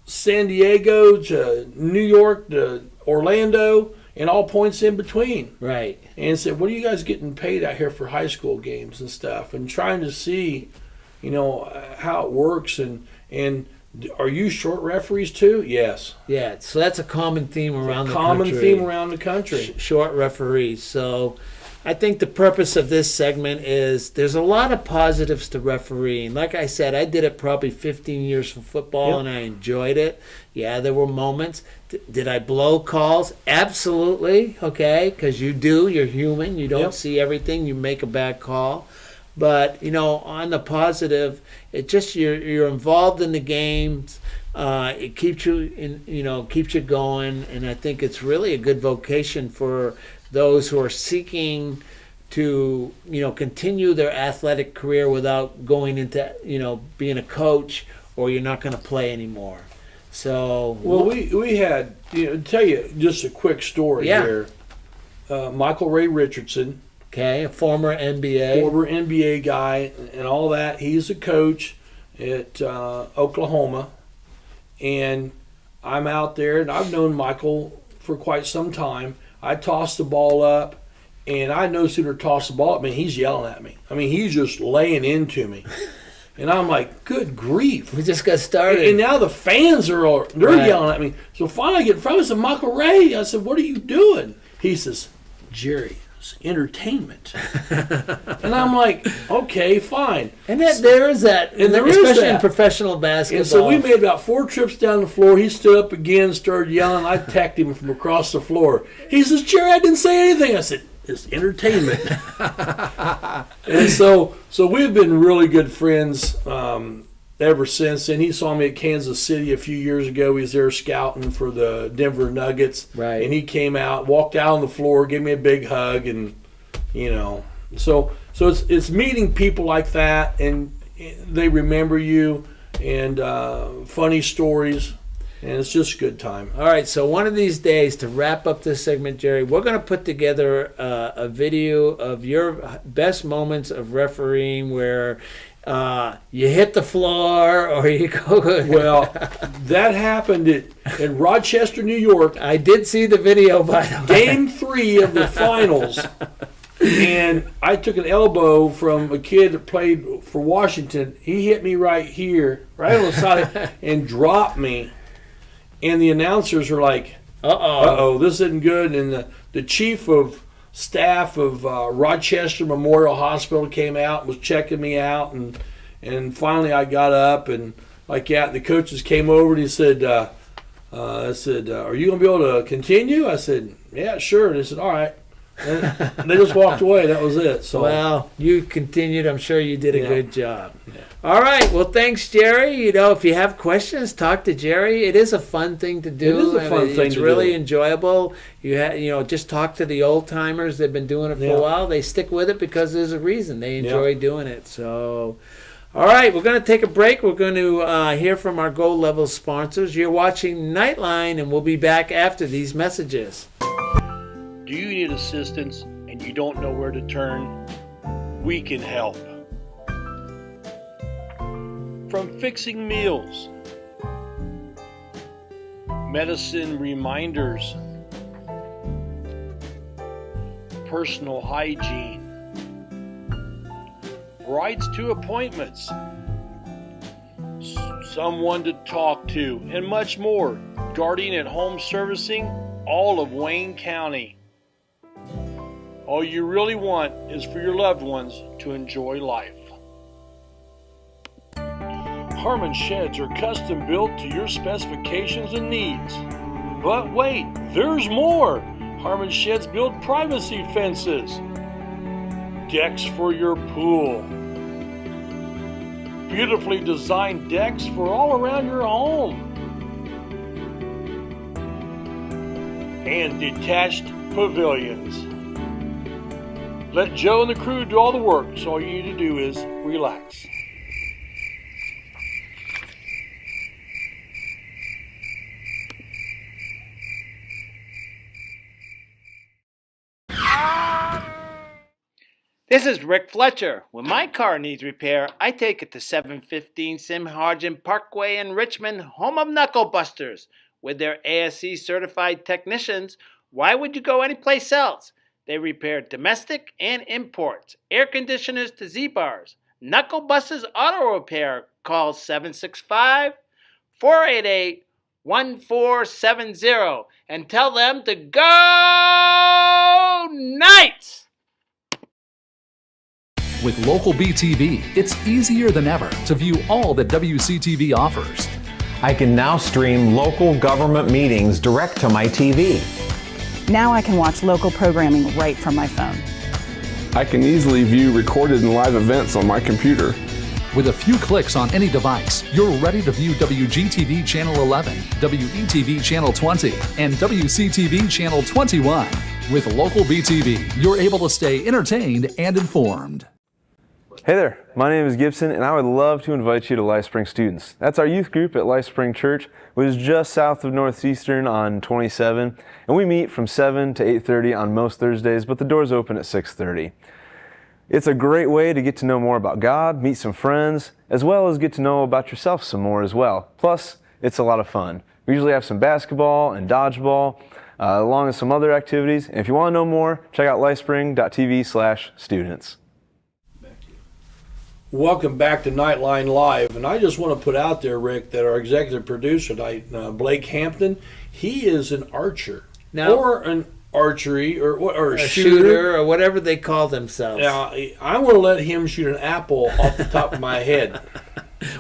A: San Diego to New York to Orlando and all points in between.
B: Right.
A: And said, what are you guys getting paid out here for high school games and stuff? And trying to see, how it works. And are you short referees too? Yes.
B: Yeah, so that's a common theme around the country.
A: Common theme around the country.
B: Short referees. So I think the purpose of this segment is there's a lot of positives to refereeing. Like I said, I did it probably 15 years for football, and I enjoyed it. Yeah, there were moments. Did I blow calls? Absolutely, okay, because you're human. You don't see everything. You make a bad call. But, on the positive, it just you're involved in the games. It keeps you keeps you going, and I think it's really a good vocation for those who are seeking to continue their athletic career without going into being a coach, or you're not going to play anymore. So
A: we had tell you just a quick story here. Michael Ray Richardson,
B: a former NBA
A: guy and all that. He's a coach at Oklahoma, and I'm out there, and I've known Michael for quite some time. I toss the ball up, and I no sooner toss the ball up, he's yelling at me. He's just laying into me. And I'm like, good grief.
B: We just got started.
A: And now the fans they're yelling at me. So finally I get in front of him, I said, Michael Ray, I said, what are you doing? He says, Jerry, it's entertainment. And I'm like, okay, fine.
B: And there is that, especially in professional basketball.
A: And so we made about 4 trips down the floor. He stood up again, started yelling. I attacked him from across the floor. He says, Jerry, I didn't say anything. I said, it's entertainment. And so we've been really good friends ever since. And he saw me at Kansas City a few years ago. He was there scouting for the Denver Nuggets.
B: Right.
A: And he came out, walked out on the floor, gave me a big hug, and so it's meeting people like that, and they remember you, and funny stories. And it's just a good time.
B: All right, so one of these days, to wrap up this segment, Jerry, we're going to put together a video of your best moments of refereeing where you hit the floor or you go...
A: Well, that happened in Rochester, New York.
B: I did see the video, by the way.
A: Game 3 of the finals. And I took an elbow from a kid that played for Washington. He hit me right here, right on the side, and dropped me. And the announcers are like, uh-oh, this isn't good. And the chief of staff of Rochester Memorial Hospital came out and was checking me out. And finally I got up and like that. And the coaches came over and he said, are you going to be able to continue? I said, yeah, sure. And they said, all right. And they just walked away. That was it. So,
B: well, you continued. I'm sure you did a good job. Yeah. All right. Well, thanks, Jerry. If you have questions, talk to Jerry. It is a fun thing to do.
A: It is a fun thing to do.
B: It's really enjoyable. Just talk to the old timers. They've been doing it for a while. They stick with it because there's a reason. They enjoy doing it. So, all right. We're going to take a break. We're going to hear from our Gold Level sponsors. You're watching Knightline, and we'll be back after these messages.
A: Do you need assistance and you don't know where to turn? We can help. From fixing meals, medicine reminders, personal hygiene, rides to appointments, someone to talk to, and much more. Guardian at Home Servicing, all of Wayne County. All you really want is for your loved ones to enjoy life. Harmon sheds are custom built to your specifications and needs. But wait, there's more! Harmon sheds build privacy fences, decks for your pool, beautifully designed decks for all around your home, and detached pavilions. Let Joe and the crew do all the work, so all you need to do is relax.
H: This is Rick Fletcher. When my car needs repair, I take it to 715 Simharjan Parkway in Richmond, home of Knuckle Busters. With their ASE certified technicians, why would you go anyplace else? They repair domestic and imports, air conditioners to Z-bars. Knuckle Busters Auto Repair. Call 765-488-1470 and tell them to go Knights!
I: With local BTV, it's easier than ever to view all that WCTV offers.
J: I can now stream local government meetings direct to my TV.
K: Now I can watch local programming right from my phone.
L: I can easily view recorded and live events on my computer.
I: With a few clicks on any device, you're ready to view WGTV Channel 11, WETV Channel 20, and WCTV Channel 21. With local BTV, you're able to stay entertained and informed.
M: Hey there, my name is Gibson, and I would love to invite you to LifeSpring Students. That's our youth group at LifeSpring Church, which is just south of Northeastern on 27, and we meet from 7 to 8:30 on most Thursdays, but the doors open at 6:30. It's a great way to get to know more about God, meet some friends, as well as get to know about yourself some more as well. Plus, It's a lot of fun. We usually have some basketball and dodgeball, along with some other activities. And if you want to know more, check out lifespring.tv/students.
A: Welcome back to Knightline Live. And I just want to put out there, Rick, that our executive producer, Blake Hampton, he is an archer.
B: Now,
A: or an archery or a
B: shooter or whatever they call themselves.
A: I want to let him shoot an apple off the top of my head.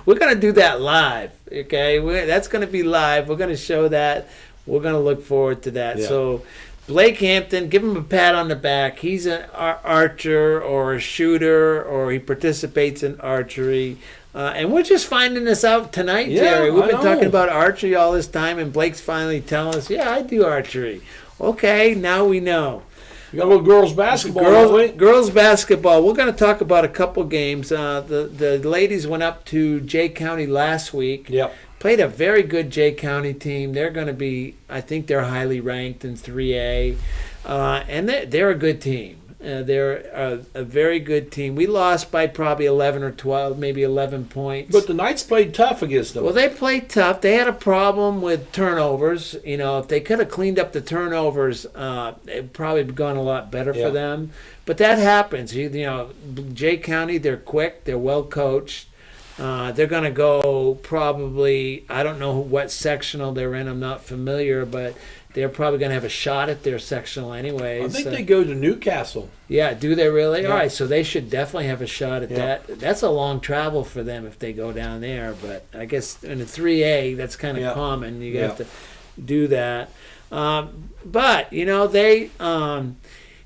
B: We're going to do that live, okay? That's going to be live. We're going to show that. We're going to look forward to that.
A: Yeah.
B: So Blake Hampton, give him a pat on the back. He's an archer or a shooter, or he participates in archery. And we're just finding this out tonight, Jerry. We've been talking about archery all this time, and Blake's finally telling us, yeah, I do archery. Okay, now we know.
A: We got a little girls basketball.
B: Girls basketball. We're going to talk about a couple games. The ladies went up to Jay County last week.
A: Yep.
B: Played a very good Jay County team. They're going to be, I think they're highly ranked in 3A. And they're a good team. They're a very good team. We lost by probably 11 or 12, maybe 11 points.
A: But the Knights played tough against them.
B: Well, they played tough. They had a problem with turnovers. You know, if they could have cleaned up the turnovers, it probably would gone a lot better for them. But that happens. You know, Jay County, they're quick. They're well coached. They're going to go probably, I don't know what sectional they're in. I'm not familiar, but they're probably going to have a shot at their sectional anyways.
A: I think they go to Newcastle.
B: Yeah, do they really?
A: Yeah.
B: All right, so they should definitely have a shot at that. That's a long travel for them if they go down there, but I guess in a 3A, that's kind of common. You have to do that. But, you know,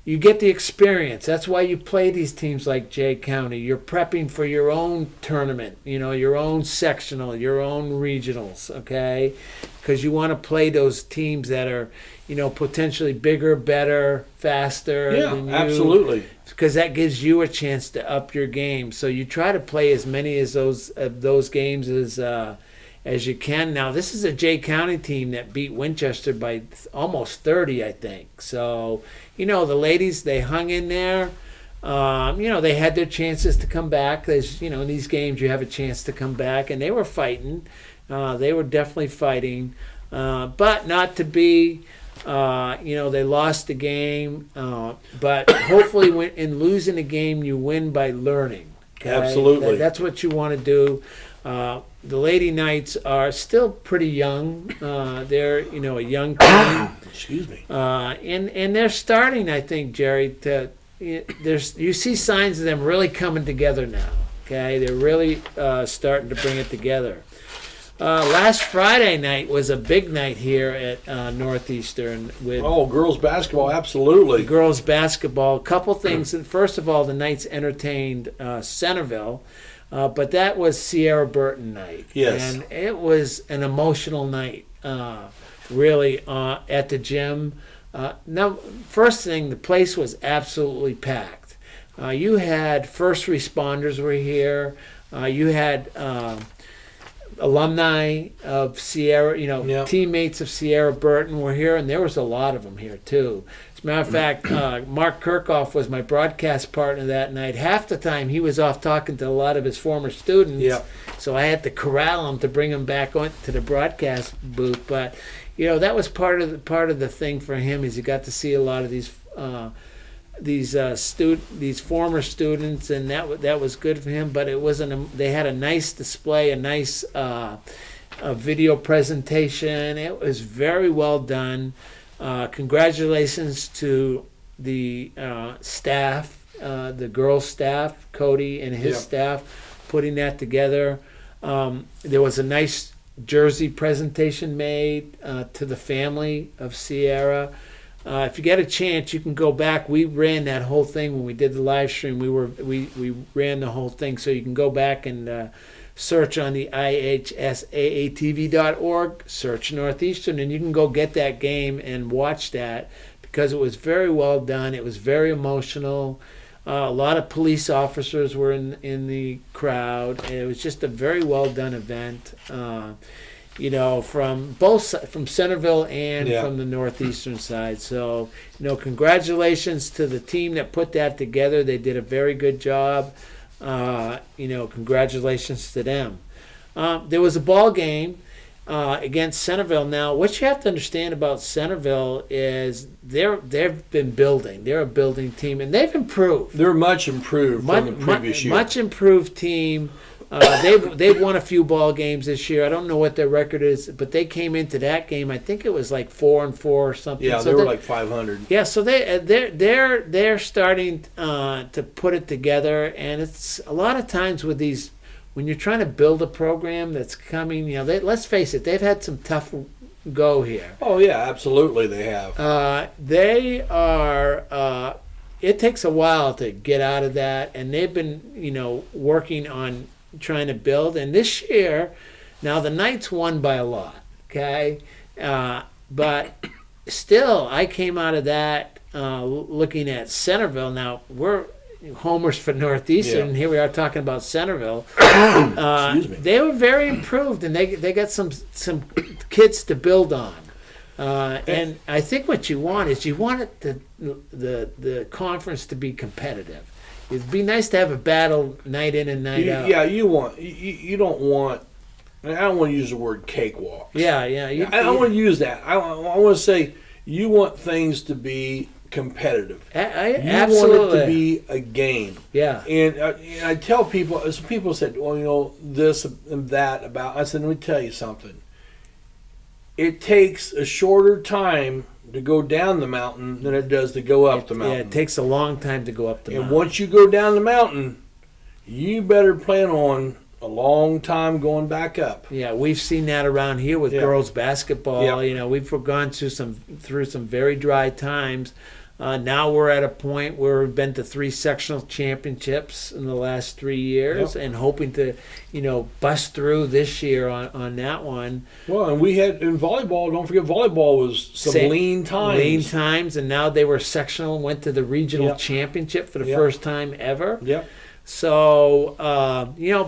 B: you get the experience. That's why you play these teams like Jay County. You're prepping for your own tournament, you know, your own sectional, your own regionals, okay? Because you want to play those teams that are, you know, potentially bigger, better, faster than you.
A: Absolutely.
B: Because that gives you a chance to up your game. So you try to play as many of those games as you can. Now, this is a Jay County team that beat Winchester by almost 30, I think. So, you know, the ladies, they hung in there. You know, they had their chances to come back. There's, you know, in these games, you have a chance to come back, and they were fighting. They were definitely fighting, but not to be. You know, they lost the game, but hopefully, in losing a game, you win by learning. Okay?
A: Absolutely,
B: that's what you want to do. The Lady Knights are still pretty young. They're, you know, a young team.
A: Excuse me.
B: And they're starting, I think, Jerry. You see signs of them really coming together now. Okay, they're really starting to bring it together. Last Friday night was a big night here at Northeastern with
A: girls basketball. Absolutely,
B: girls basketball. A couple things. First of all, the Knights entertained Centerville. But that was Sierra Burton night.
A: Yes.
B: And it was an emotional night, really, at the gym. Now, first thing, the place was absolutely packed. You had first responders were here. You had alumni of Sierra, you know, teammates of Sierra Burton were here, and there was a lot of them here, too. As a matter of fact, Mark Kirkhoff was my broadcast partner that night. Half the time he was off talking to a lot of his former students, so I had to corral him to bring him back on to the broadcast booth. But you know, that was part of the thing for him, is he got to see a lot of these former students, and that was good for him. But it wasn't. They had a nice display, a nice video presentation. It was very well done. Congratulations to the staff, the girls' staff, Cody and his staff, putting that together. There was a nice jersey presentation made to the family of Sierra. If you get a chance, you can go back. We ran that whole thing when we did the live stream. We ran the whole thing, so you can go back and search on the ihsaatv.org, search Northeastern, and you can go get that game and watch that, because it was very well done. It was very emotional. A lot of police officers were in the crowd, and it was just a very well done event. You know, from Centerville and from the Northeastern side. So, you know, congratulations to the team that put that together. They did a very good job. You know, congratulations to them. There was a ball game. against Centerville. Now, what you have to understand about Centerville is they've been building. They're a building team, and they've improved.
A: They're much improved from the previous year.
B: Much improved team. They've won a few ball games this year. I don't know what their record is, but they came into that game. I think it was like 4-4 or something.
A: Yeah,
B: so
A: they were like 500.
B: Yeah, so they're starting to put it together, and it's a lot of times with these. When you're trying to build a program that's coming, let's face it, they've had some tough go here.
A: Oh, yeah, absolutely they have.
B: They are, it takes a while to get out of that, and they've been, working on trying to build. And this year, now the Knights won by a lot, okay? But still, I came out of that looking at Centerville. Now, we're homers for Northeastern, and here we are talking about Centerville. They were very improved, and they got some kids to build on. And I think what you want is the conference to be competitive. It'd be nice to have a battle night in and night out.
A: Yeah, you don't want. I don't want to use the word cakewalks.
B: Yeah.
A: I don't want to use that. I want to say you want things to be competitive. You
B: Absolutely.
A: want it to be a game.
B: Yeah.
A: And I tell people, some people said, well, this and that about. I said, let me tell you something. It takes a shorter time to go down the mountain than it does to go up the mountain.
B: Yeah, it takes a long time to go up the mountain.
A: And once you go down the mountain, you better plan on a long time going back up.
B: Yeah, we've seen that around here with girls basketball.
A: Yeah.
B: We've gone through some very dry times. Now we're at a point where we've been to 3 sectional championships in the last 3 years, and hoping to, bust through this year on that one.
A: Well, and we had in volleyball. Don't forget, volleyball was some lean times.
B: Lean times, and now they were sectional and went to the regional championship for the first time ever.
A: Yep.
B: So,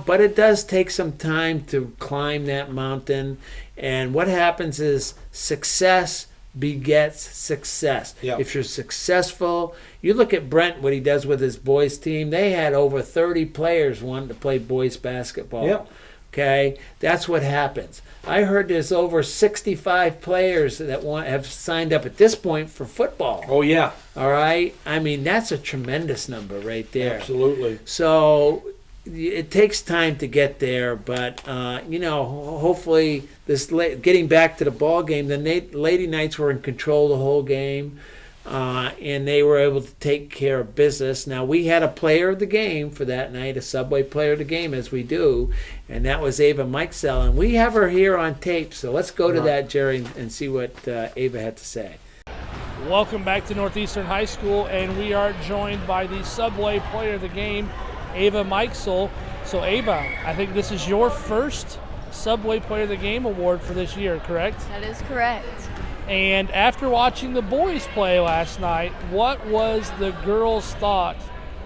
B: but it does take some time to climb that mountain. And what happens is success begets success.
A: Yep.
B: If you're successful, you look at Brent, what he does with his boys team. They had over 30 players wanting to play boys basketball.
A: Yep.
B: Okay, that's what happens. I heard there's over 65 players that have signed up at this point for football.
A: Oh, yeah.
B: All right? I mean, that's a tremendous number right there.
A: Absolutely.
B: So it takes time to get there, but, hopefully getting back to the ball game, the Lady Knights were in control the whole game, and they were able to take care of business. Now, we had a player of the game for that night, a Subway player of the game, as we do, and that was Ava Mikesell, and we have her here on tape, so let's go to that, Jerry, and see what Ava had to say.
N: Welcome back to Northeastern High School, and we are joined by the Subway player of the game, Ava Mikesell. So, Ava, I think this is your first Subway Player of the Game award for this year, correct?
O: That is correct.
N: And after watching the boys play last night, what was the girls' thought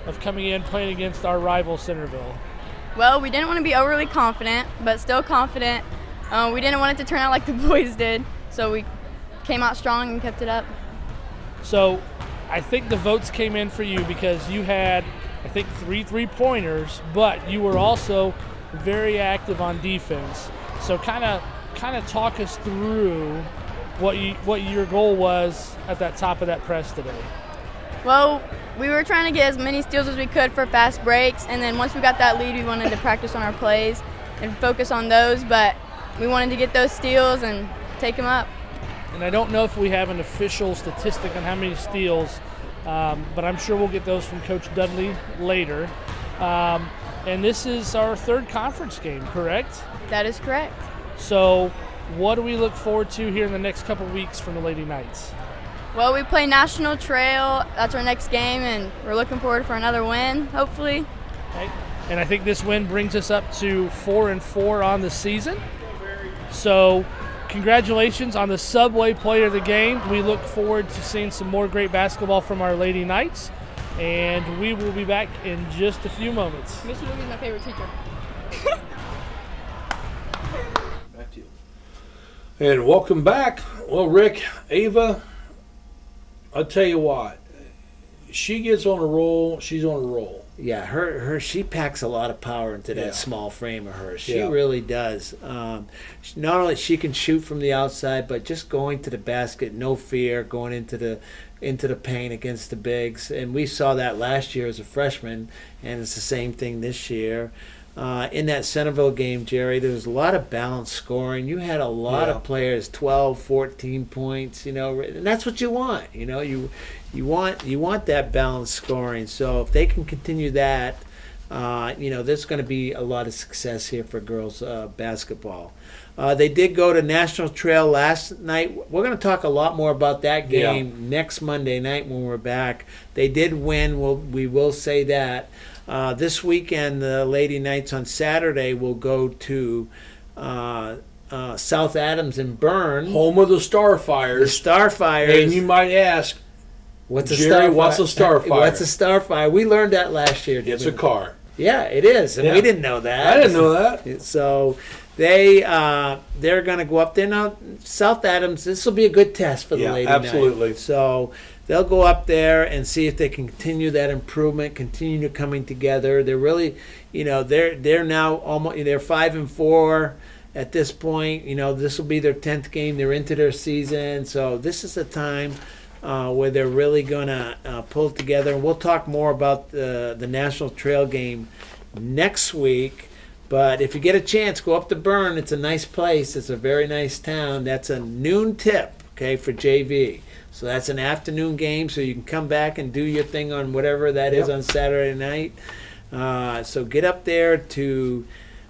N: of coming in playing against our rival Centerville?
O: Well, we didn't want to be overly confident, but still confident. We didn't want it to turn out like the boys did, so we came out strong and kept it up.
N: So I think the votes came in for you because you had, I think, 3 3-pointers, but you were also very active on defense. So kind of talk us through what your goal was at that top of that press today.
O: Well, we were trying to get as many steals as we could for fast breaks, and then once we got that lead, we wanted to practice on our plays and focus on those, but we wanted to get those steals and take them up.
N: And I don't know if we have an official statistic on how many steals, but I'm sure we'll get those from Coach Dudley later. And this is our 3rd conference game, correct?
O: That is correct.
N: So what do we look forward to here in the next couple weeks from the Lady Knights?
O: Well, we play National Trail. That's our next game, and we're looking forward for another win, hopefully.
N: Okay. And I think this win brings us up to 4-4 on the season. So congratulations on the Subway Player of the Game. We look forward to seeing some more great basketball from our Lady Knights, and we will be back in just a few moments.
O: Miss Ruby's my favorite teacher.
A: Back to you. And welcome back. Well, Rick, Ava, I'll tell you what, she gets on a roll, she's on a roll.
B: Yeah, she packs a lot of power into that small frame of hers. She really does. Not only she can shoot from the outside, but just going to the basket, no fear, going into the paint against the bigs. And we saw that last year as a freshman, and it's the same thing this year. In that Centerville game, Jerry, there was a lot of balanced scoring. You had a lot of players, 12, 14 points, and that's what you want. You want that balanced scoring. So if they can continue that, there's going to be a lot of success here for girls basketball. They did go to National Trail last night. We're going to talk a lot more about that game next Monday night when we're back. They did win. We will say that. This weekend, the Lady Knights on Saturday will go to South Adams and Bern.
A: Home of the Starfires.
B: The Starfires.
A: And you might ask,
B: what's a
A: Jerry,
B: Starfire?
A: what's a Starfire?
B: What's a Starfire? We learned that last year.
A: It's a car.
B: Yeah, it is. And we didn't know that.
A: I didn't know that.
B: So they're going to go up there. Now, South Adams, this will be a good test for the Lady Knights.
A: Absolutely.
B: So they'll go up there and see if they can continue that improvement, continue to coming together. They're really, they're now almost, they're 5-4 at this point. This will be their 10th game. They're into their season. So this is a time where they're really going to pull together. And we'll talk more about the National Trail game next week. But if you get a chance, go up to Bern. It's a nice place. It's a very nice town. That's a noon tip, for JV. So that's an afternoon game, so you can come back and do your thing on whatever that is on Saturday night. So get up there to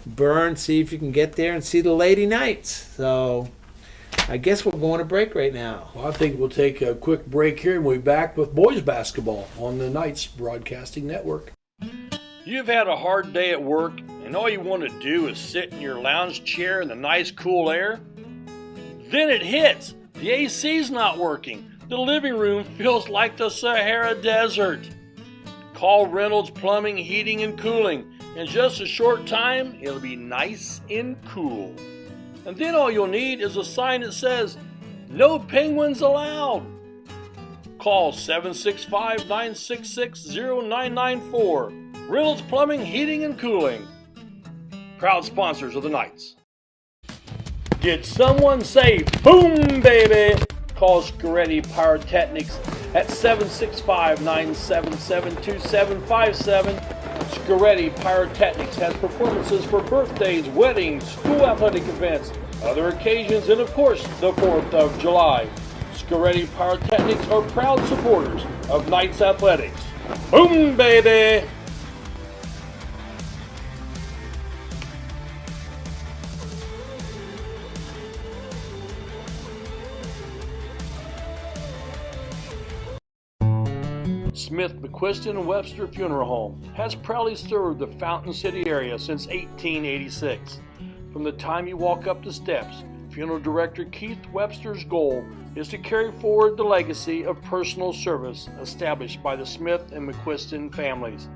B: Bern, see if you can get there and see the Lady Knights. So I guess we're going to break right now.
A: Well, I think we'll take a quick break here and we'll be back with boys basketball on the Knights Broadcasting Network.
P: You've had a hard day at work and all you want to do is sit in your lounge chair in the nice cool air? Then it hits. The AC's not working. The living room feels like the Sahara Desert. Call Reynolds Plumbing, Heating, and Cooling. In just a short time, it'll be nice and cool. And then all you'll need is a sign that says, "No penguins allowed." Call 765-966-0994. Reynolds Plumbing, Heating, and Cooling. Proud sponsors of the Knights. Did someone say boom, baby? Call Scaretti Pyrotechnics at 765-977-2757. Scaretti Pyrotechnics has performances for birthdays, weddings, school athletic events, other occasions, and of course, the 4th of July. Scaretti Pyrotechnics are proud supporters of Knights Athletics. Boom, baby! Smith, McQuiston, and Webster Funeral Home has proudly served the Fountain City area since 1886. From the time you walk up the steps, Funeral Director Keith Webster's goal is to carry forward the legacy of personal service established by the Smith and McQuiston families.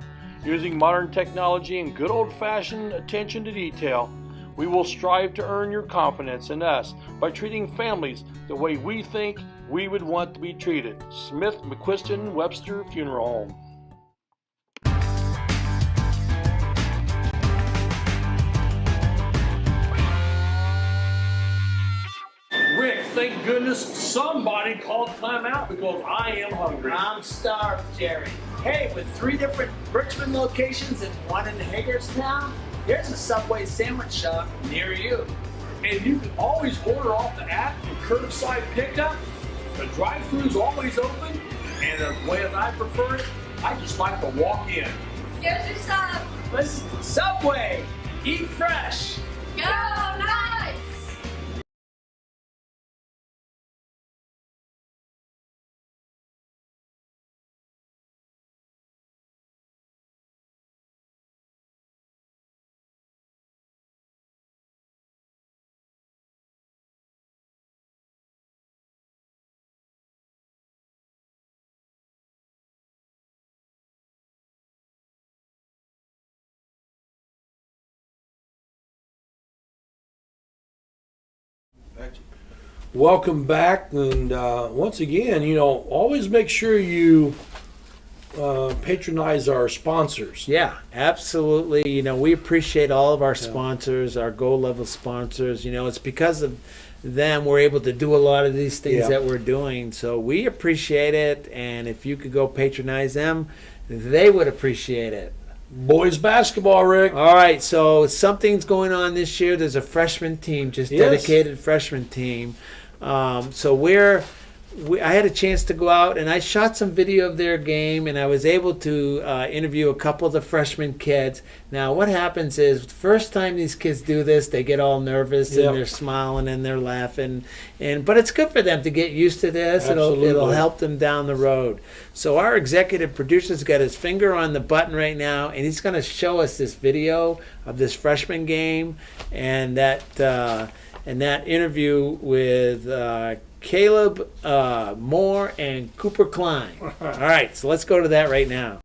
P: Using modern technology and good old-fashioned attention to detail, we will strive to earn your confidence in us by treating families the way we think we would want to be treated. Smith, McQuiston, Webster Funeral Home. Rick, thank goodness somebody called timeout because I am hungry.
B: I'm starved, Jerry. Hey, with 3 different Richmond locations and 1 in Hagerstown, there's a Subway sandwich shop near you.
A: And you can always order off the app for curbside pickup. The drive-thru's always open, and the way that I prefer it, I just like to walk in.
E: Here's your sub.
B: Listen, Subway, eat fresh.
E: Go Knights!
A: Welcome back, and once again, always make sure you patronize our sponsors.
B: Yeah, absolutely. You know, we appreciate all of our sponsors, our gold level sponsors. You know, it's because of them we're able to do a lot of these things that we're doing. So we appreciate it, and if you could go patronize them, they would appreciate it.
A: Boys basketball, Rick.
B: All right, so something's going on this year. There's a freshman team, just dedicated freshman team. So I had a chance to go out and I shot some video of their game, and I was able to interview a couple of the freshman kids. Now, what happens is the first time these kids do this, they get all nervous and they're smiling and they're laughing, but it's good for them to get used to this. It'll help them down the road. So our executive producer's got his finger on the button right now, and he's going to show us this video of this freshman game and that interview with Caleb Moore and Cooper Klein. All right, so let's go to that right now.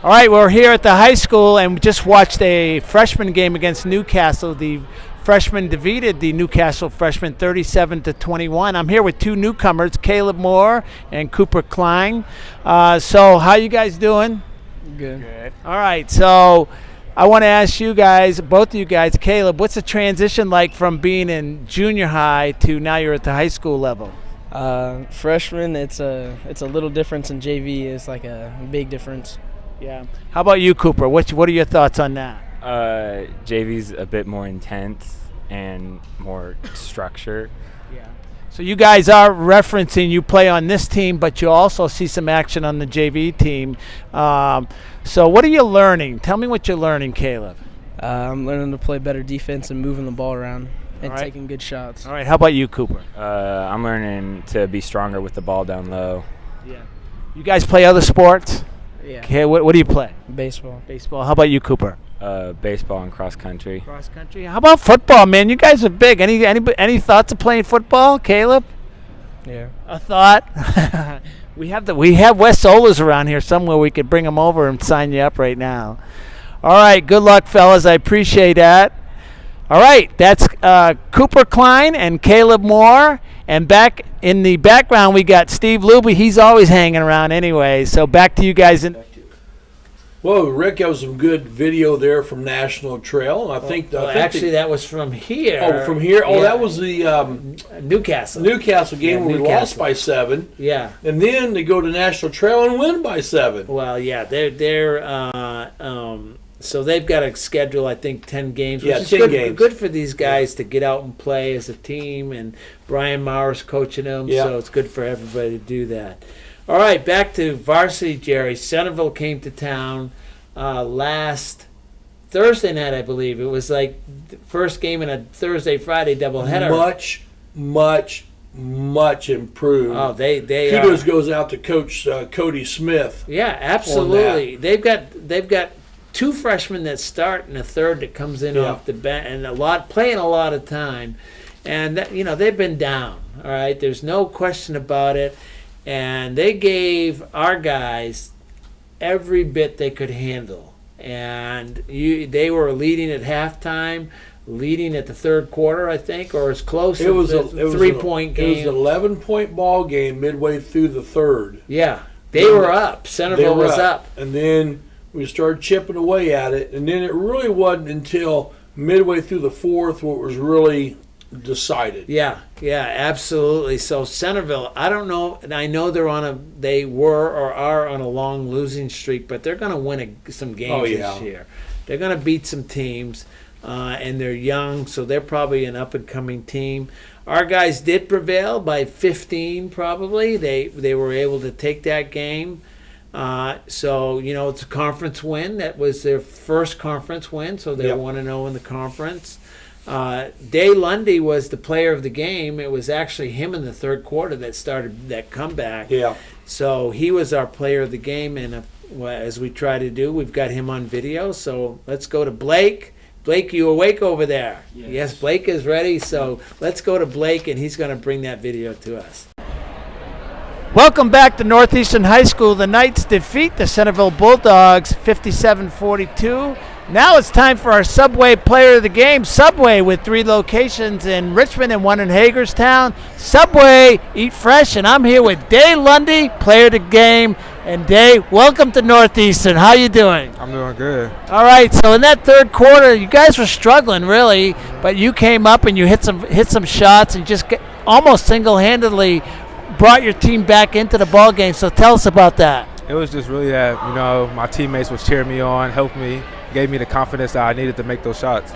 B: All right, we're here at the high school and we just watched a freshman game against Newcastle. The freshmen defeated the Newcastle freshmen 37-21. I'm here with two newcomers, Caleb Moore and Cooper Klein. So how you guys doing?
Q: Good.
B: All right, so I want to ask you guys, both of you guys, Caleb, what's the transition like from being in junior high to now you're at the high school level?
Q: Freshman, it's a little difference, and JV is like a big difference.
B: Yeah. How about you, Cooper? What are your thoughts on that?
R: JV's a bit more intense and more structure.
B: Yeah. So you guys are referencing you play on this team, but you also see some action on the JV team. So what are you learning? Tell me what you're learning, Caleb.
Q: I'm learning to play better defense and moving the ball around and taking good shots.
B: All right. How about you, Cooper?
R: I'm learning to be stronger with the ball down low.
B: Yeah. You guys play other sports?
Q: Yeah.
B: Okay. What do you play?
Q: Baseball.
B: Baseball. How about you, Cooper?
R: Baseball and cross country.
B: Cross country. How about football, man? You guys are big. Any thoughts of playing football, Caleb?
Q: Yeah.
B: A thought? We have Wes Solers around here somewhere. We could bring him over and sign you up right now. All right. Good luck, fellas. I appreciate that. All right. That's Cooper Klein and Caleb Moore. And back in the background, we got Steve Luby. He's always hanging around anyway. So back to you guys.
A: Well, Rick, that was some good video there from National Trail. I think
B: that was from here.
A: Oh, from here? Oh,
B: yeah.
A: That was the
B: Newcastle
A: game where we lost by 7.
B: Yeah.
A: And then they go to National Trail and win by 7.
B: Well, yeah, so they've got a schedule, I think, 10 games.
A: Yeah,
B: which is
A: 10
B: good,
A: games.
B: Good for these guys to get out and play as a team, and Brian Mauer's coaching them, so it's good for everybody to do that. All right, back to varsity, Jerry. Centerville came to town last Thursday night, I believe. It was like the first game in a Thursday-Friday doubleheader.
A: Much improved.
B: Oh, they
A: kudos goes out to Coach Cody Smith.
B: Yeah, absolutely. They've got 2 freshmen that start and a third that comes in off the bench, and playing a lot of time. And that, they've been down. All right, there's no question about it. And they gave our guys every bit they could handle. And they were leading at halftime, leading at the third quarter, I think, or as close. It was a 3-point game.
A: It was an 11-point ball game midway through the third.
B: Yeah, they were up. Centerville was up.
A: And then we started chipping away at it. And then it really wasn't until midway through the fourth where it was really decided.
B: Yeah, absolutely. So Centerville, I don't know, and I know they were or are on a long losing streak, but they're going to win some games this year. They're going to beat some teams, and they're young, so they're probably an up-and-coming team. Our guys did prevail by 15, probably. They were able to take that game. So, it's a conference win. That was their first conference win, so they're 1-0 in the conference. Day Lundy was the player of the game. It was actually him in the third quarter that started that comeback.
A: Yeah.
B: So he was our player of the game, and as we try to do, we've got him on video. So let's go to Blake. Blake, you awake over there? Yes, Blake is ready. So let's go to Blake, and he's going to bring that video to us.
H: Welcome back to Northeastern High School. The Knights defeat the Centerville Bulldogs 57-42. Now it's time for our Subway Player of the Game. Subway with 3 locations in Richmond and 1 in Hagerstown. Subway, eat fresh, and I'm here with Day Lundy, Player of the Game. And Day, welcome to Northeastern. How you doing?
S: I'm doing good.
H: All right, so in that third quarter, you guys were struggling really, but you came up and you hit some shots and just almost single-handedly brought your team back into the ball game. So tell us about that.
S: It was just really that, my teammates was cheering me on, helped me, gave me the confidence that I needed to make those shots.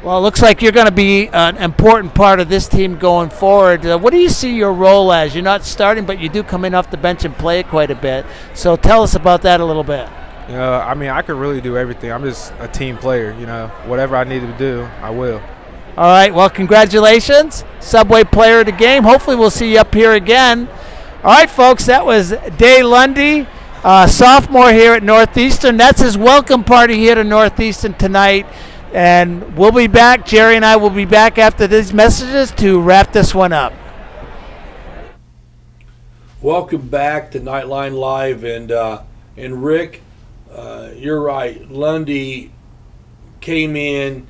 H: Well, it looks like you're going to be an important part of this team going forward. What do you see your role as? You're not starting, but you do come in off the bench and play quite a bit. So tell us about that a little bit.
S: I could really do everything. I'm just a team player. Whatever I need to do, I will.
H: All right, well, congratulations. Subway Player of the Game. Hopefully we'll see you up here again. All right, folks, that was Day Lundy, sophomore here at Northeastern. That's his welcome party here to Northeastern tonight. And we'll be back. Jerry and I will be back after these messages to wrap this one up.
A: Welcome back to Knightline Live. And Rick, you're right. Lundy came in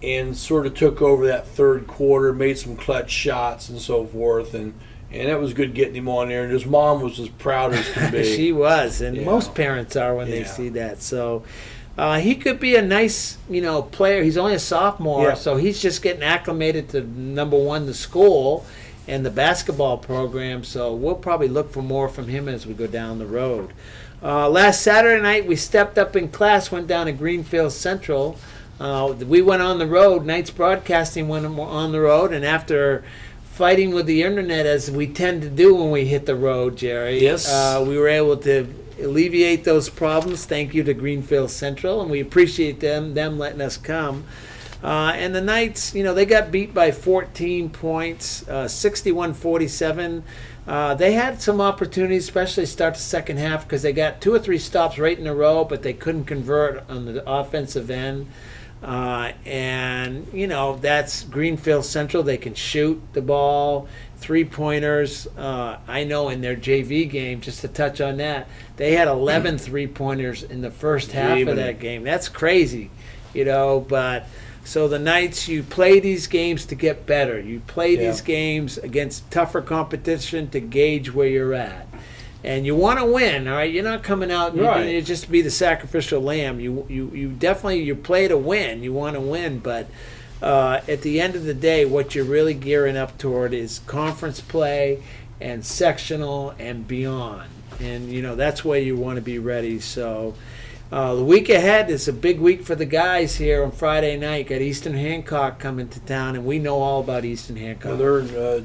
A: and sort of took over that third quarter, made some clutch shots and so forth, and it was good getting him on there. And his mom was as proud as could be.
B: She was, and most parents are when they see that. So he could be a nice, player. He's only a sophomore, so he's just getting acclimated to number one, the school, and the basketball program. So we'll probably look for more from him as we go down the road. Last Saturday night, we stepped up in class, went down to Greenfield Central. We went on the road. Knights Broadcasting went on the road, and after fighting with the internet, as we tend to do when we hit the road, Jerry, we were able to alleviate those problems. Thank you to Greenfield Central, and we appreciate them letting us come. And the Knights, they got beat by 14 points, 61-47. They had some opportunities, especially start the second half, because they got 2 or 3 stops right in a row, but they couldn't convert on the offensive end. And that's Greenfield Central. They can shoot the ball, 3-pointers. I know in their JV game, just to touch on that, they had 11 3-pointers in the first half of that game. That's crazy, but so the Knights, you play these games to get better. You play these games against tougher competition to gauge where you're at. And you want to win, all right? You're not coming out you just be the sacrificial lamb. You definitely, you play to win. You want to win, but at the end of the day, what you're really gearing up toward is conference play and sectional and beyond. And, that's where you want to be ready. So the week ahead is a big week for the guys here on Friday night. Got Eastern Hancock coming to town, and we know all about Eastern Hancock.
A: Well, they're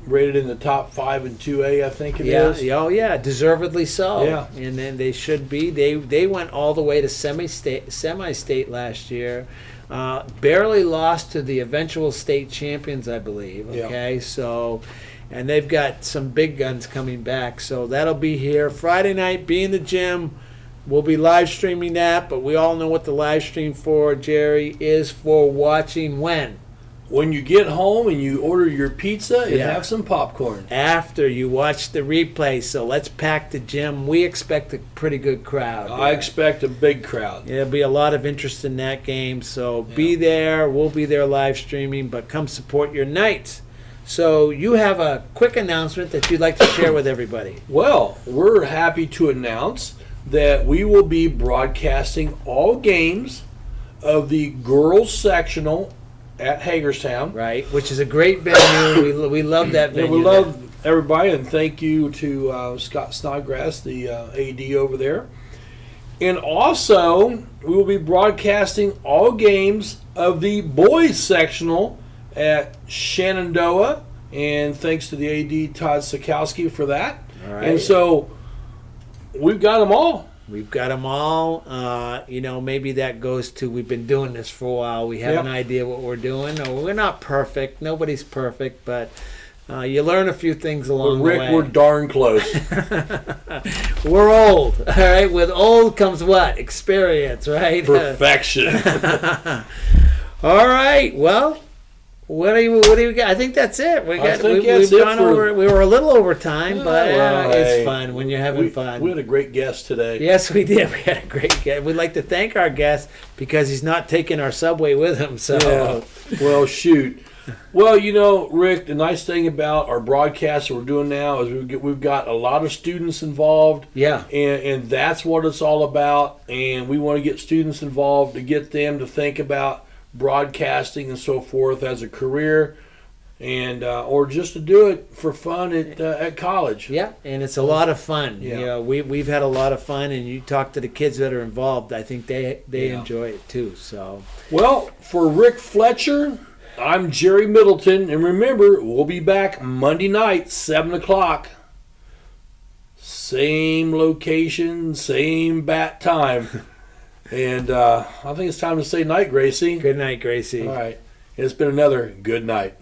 A: rated in the top 5 in 2A, I think it is.
B: Yeah, deservedly so.
A: Yeah.
B: And then they should be. They went all the way to semi-state last year. Barely lost to the eventual state champions, I believe. Okay, so, and they've got some big guns coming back. So that'll be here Friday night. Be in the gym. We'll be live streaming that, but we all know what the live stream for, Jerry, is for watching when?
A: When you get home and you order your pizza and have some popcorn.
B: After you watch the replay. So let's pack the gym. We expect a pretty good crowd.
A: I expect a big crowd.
B: There'll be a lot of interest in that game. So be there. We'll be there live streaming, but come support your Knights. So you have a quick announcement that you'd like to share with everybody.
A: Well, we're happy to announce that we will be broadcasting all games of the girls sectional at Hagerstown.
B: Right, which is a great venue. we love that venue.
A: Yeah, we love everybody, and thank you to Scott Snodgrass, the AD over there. And also, we will be broadcasting all games of the boys sectional at Shenandoah, and thanks to the AD Todd Sikowski for that.
B: All right.
A: And so we've got them all.
B: We've got them all. Maybe that goes to we've been doing this for a while. We have an idea what we're doing. No, we're not perfect. Nobody's perfect, but you learn a few things along the way.
A: Rick, we're darn close.
B: We're old. All right. With old comes what? Experience, right?
A: Perfection.
B: All right. Well, what do you got? I think that's it. We were a little over time, but it's fun when you're having fun.
A: We had a great guest today.
B: Yes, we did. We had a great guest. We'd like to thank our guest because he's not taking our subway with him. So,
A: well, shoot. Well, Rick, the nice thing about our broadcast that we're doing now is we've got a lot of students involved.
B: Yeah.
A: And that's what it's all about. And we want to get students involved to get them to think about broadcasting and so forth as a career, and or just to do it for fun at college.
B: Yeah, and it's a lot of fun.
A: Yeah.
B: We've had a lot of fun, and you talk to the kids that are involved. I think they enjoy it too. So,
A: well, for Rick Fletcher, I'm Jerry Middleton, and remember, we'll be back Monday night, 7:00. Same location, same bat time. And I think it's time to say night, Gracie.
B: Good night, Gracie.
A: All right. It's been another good night.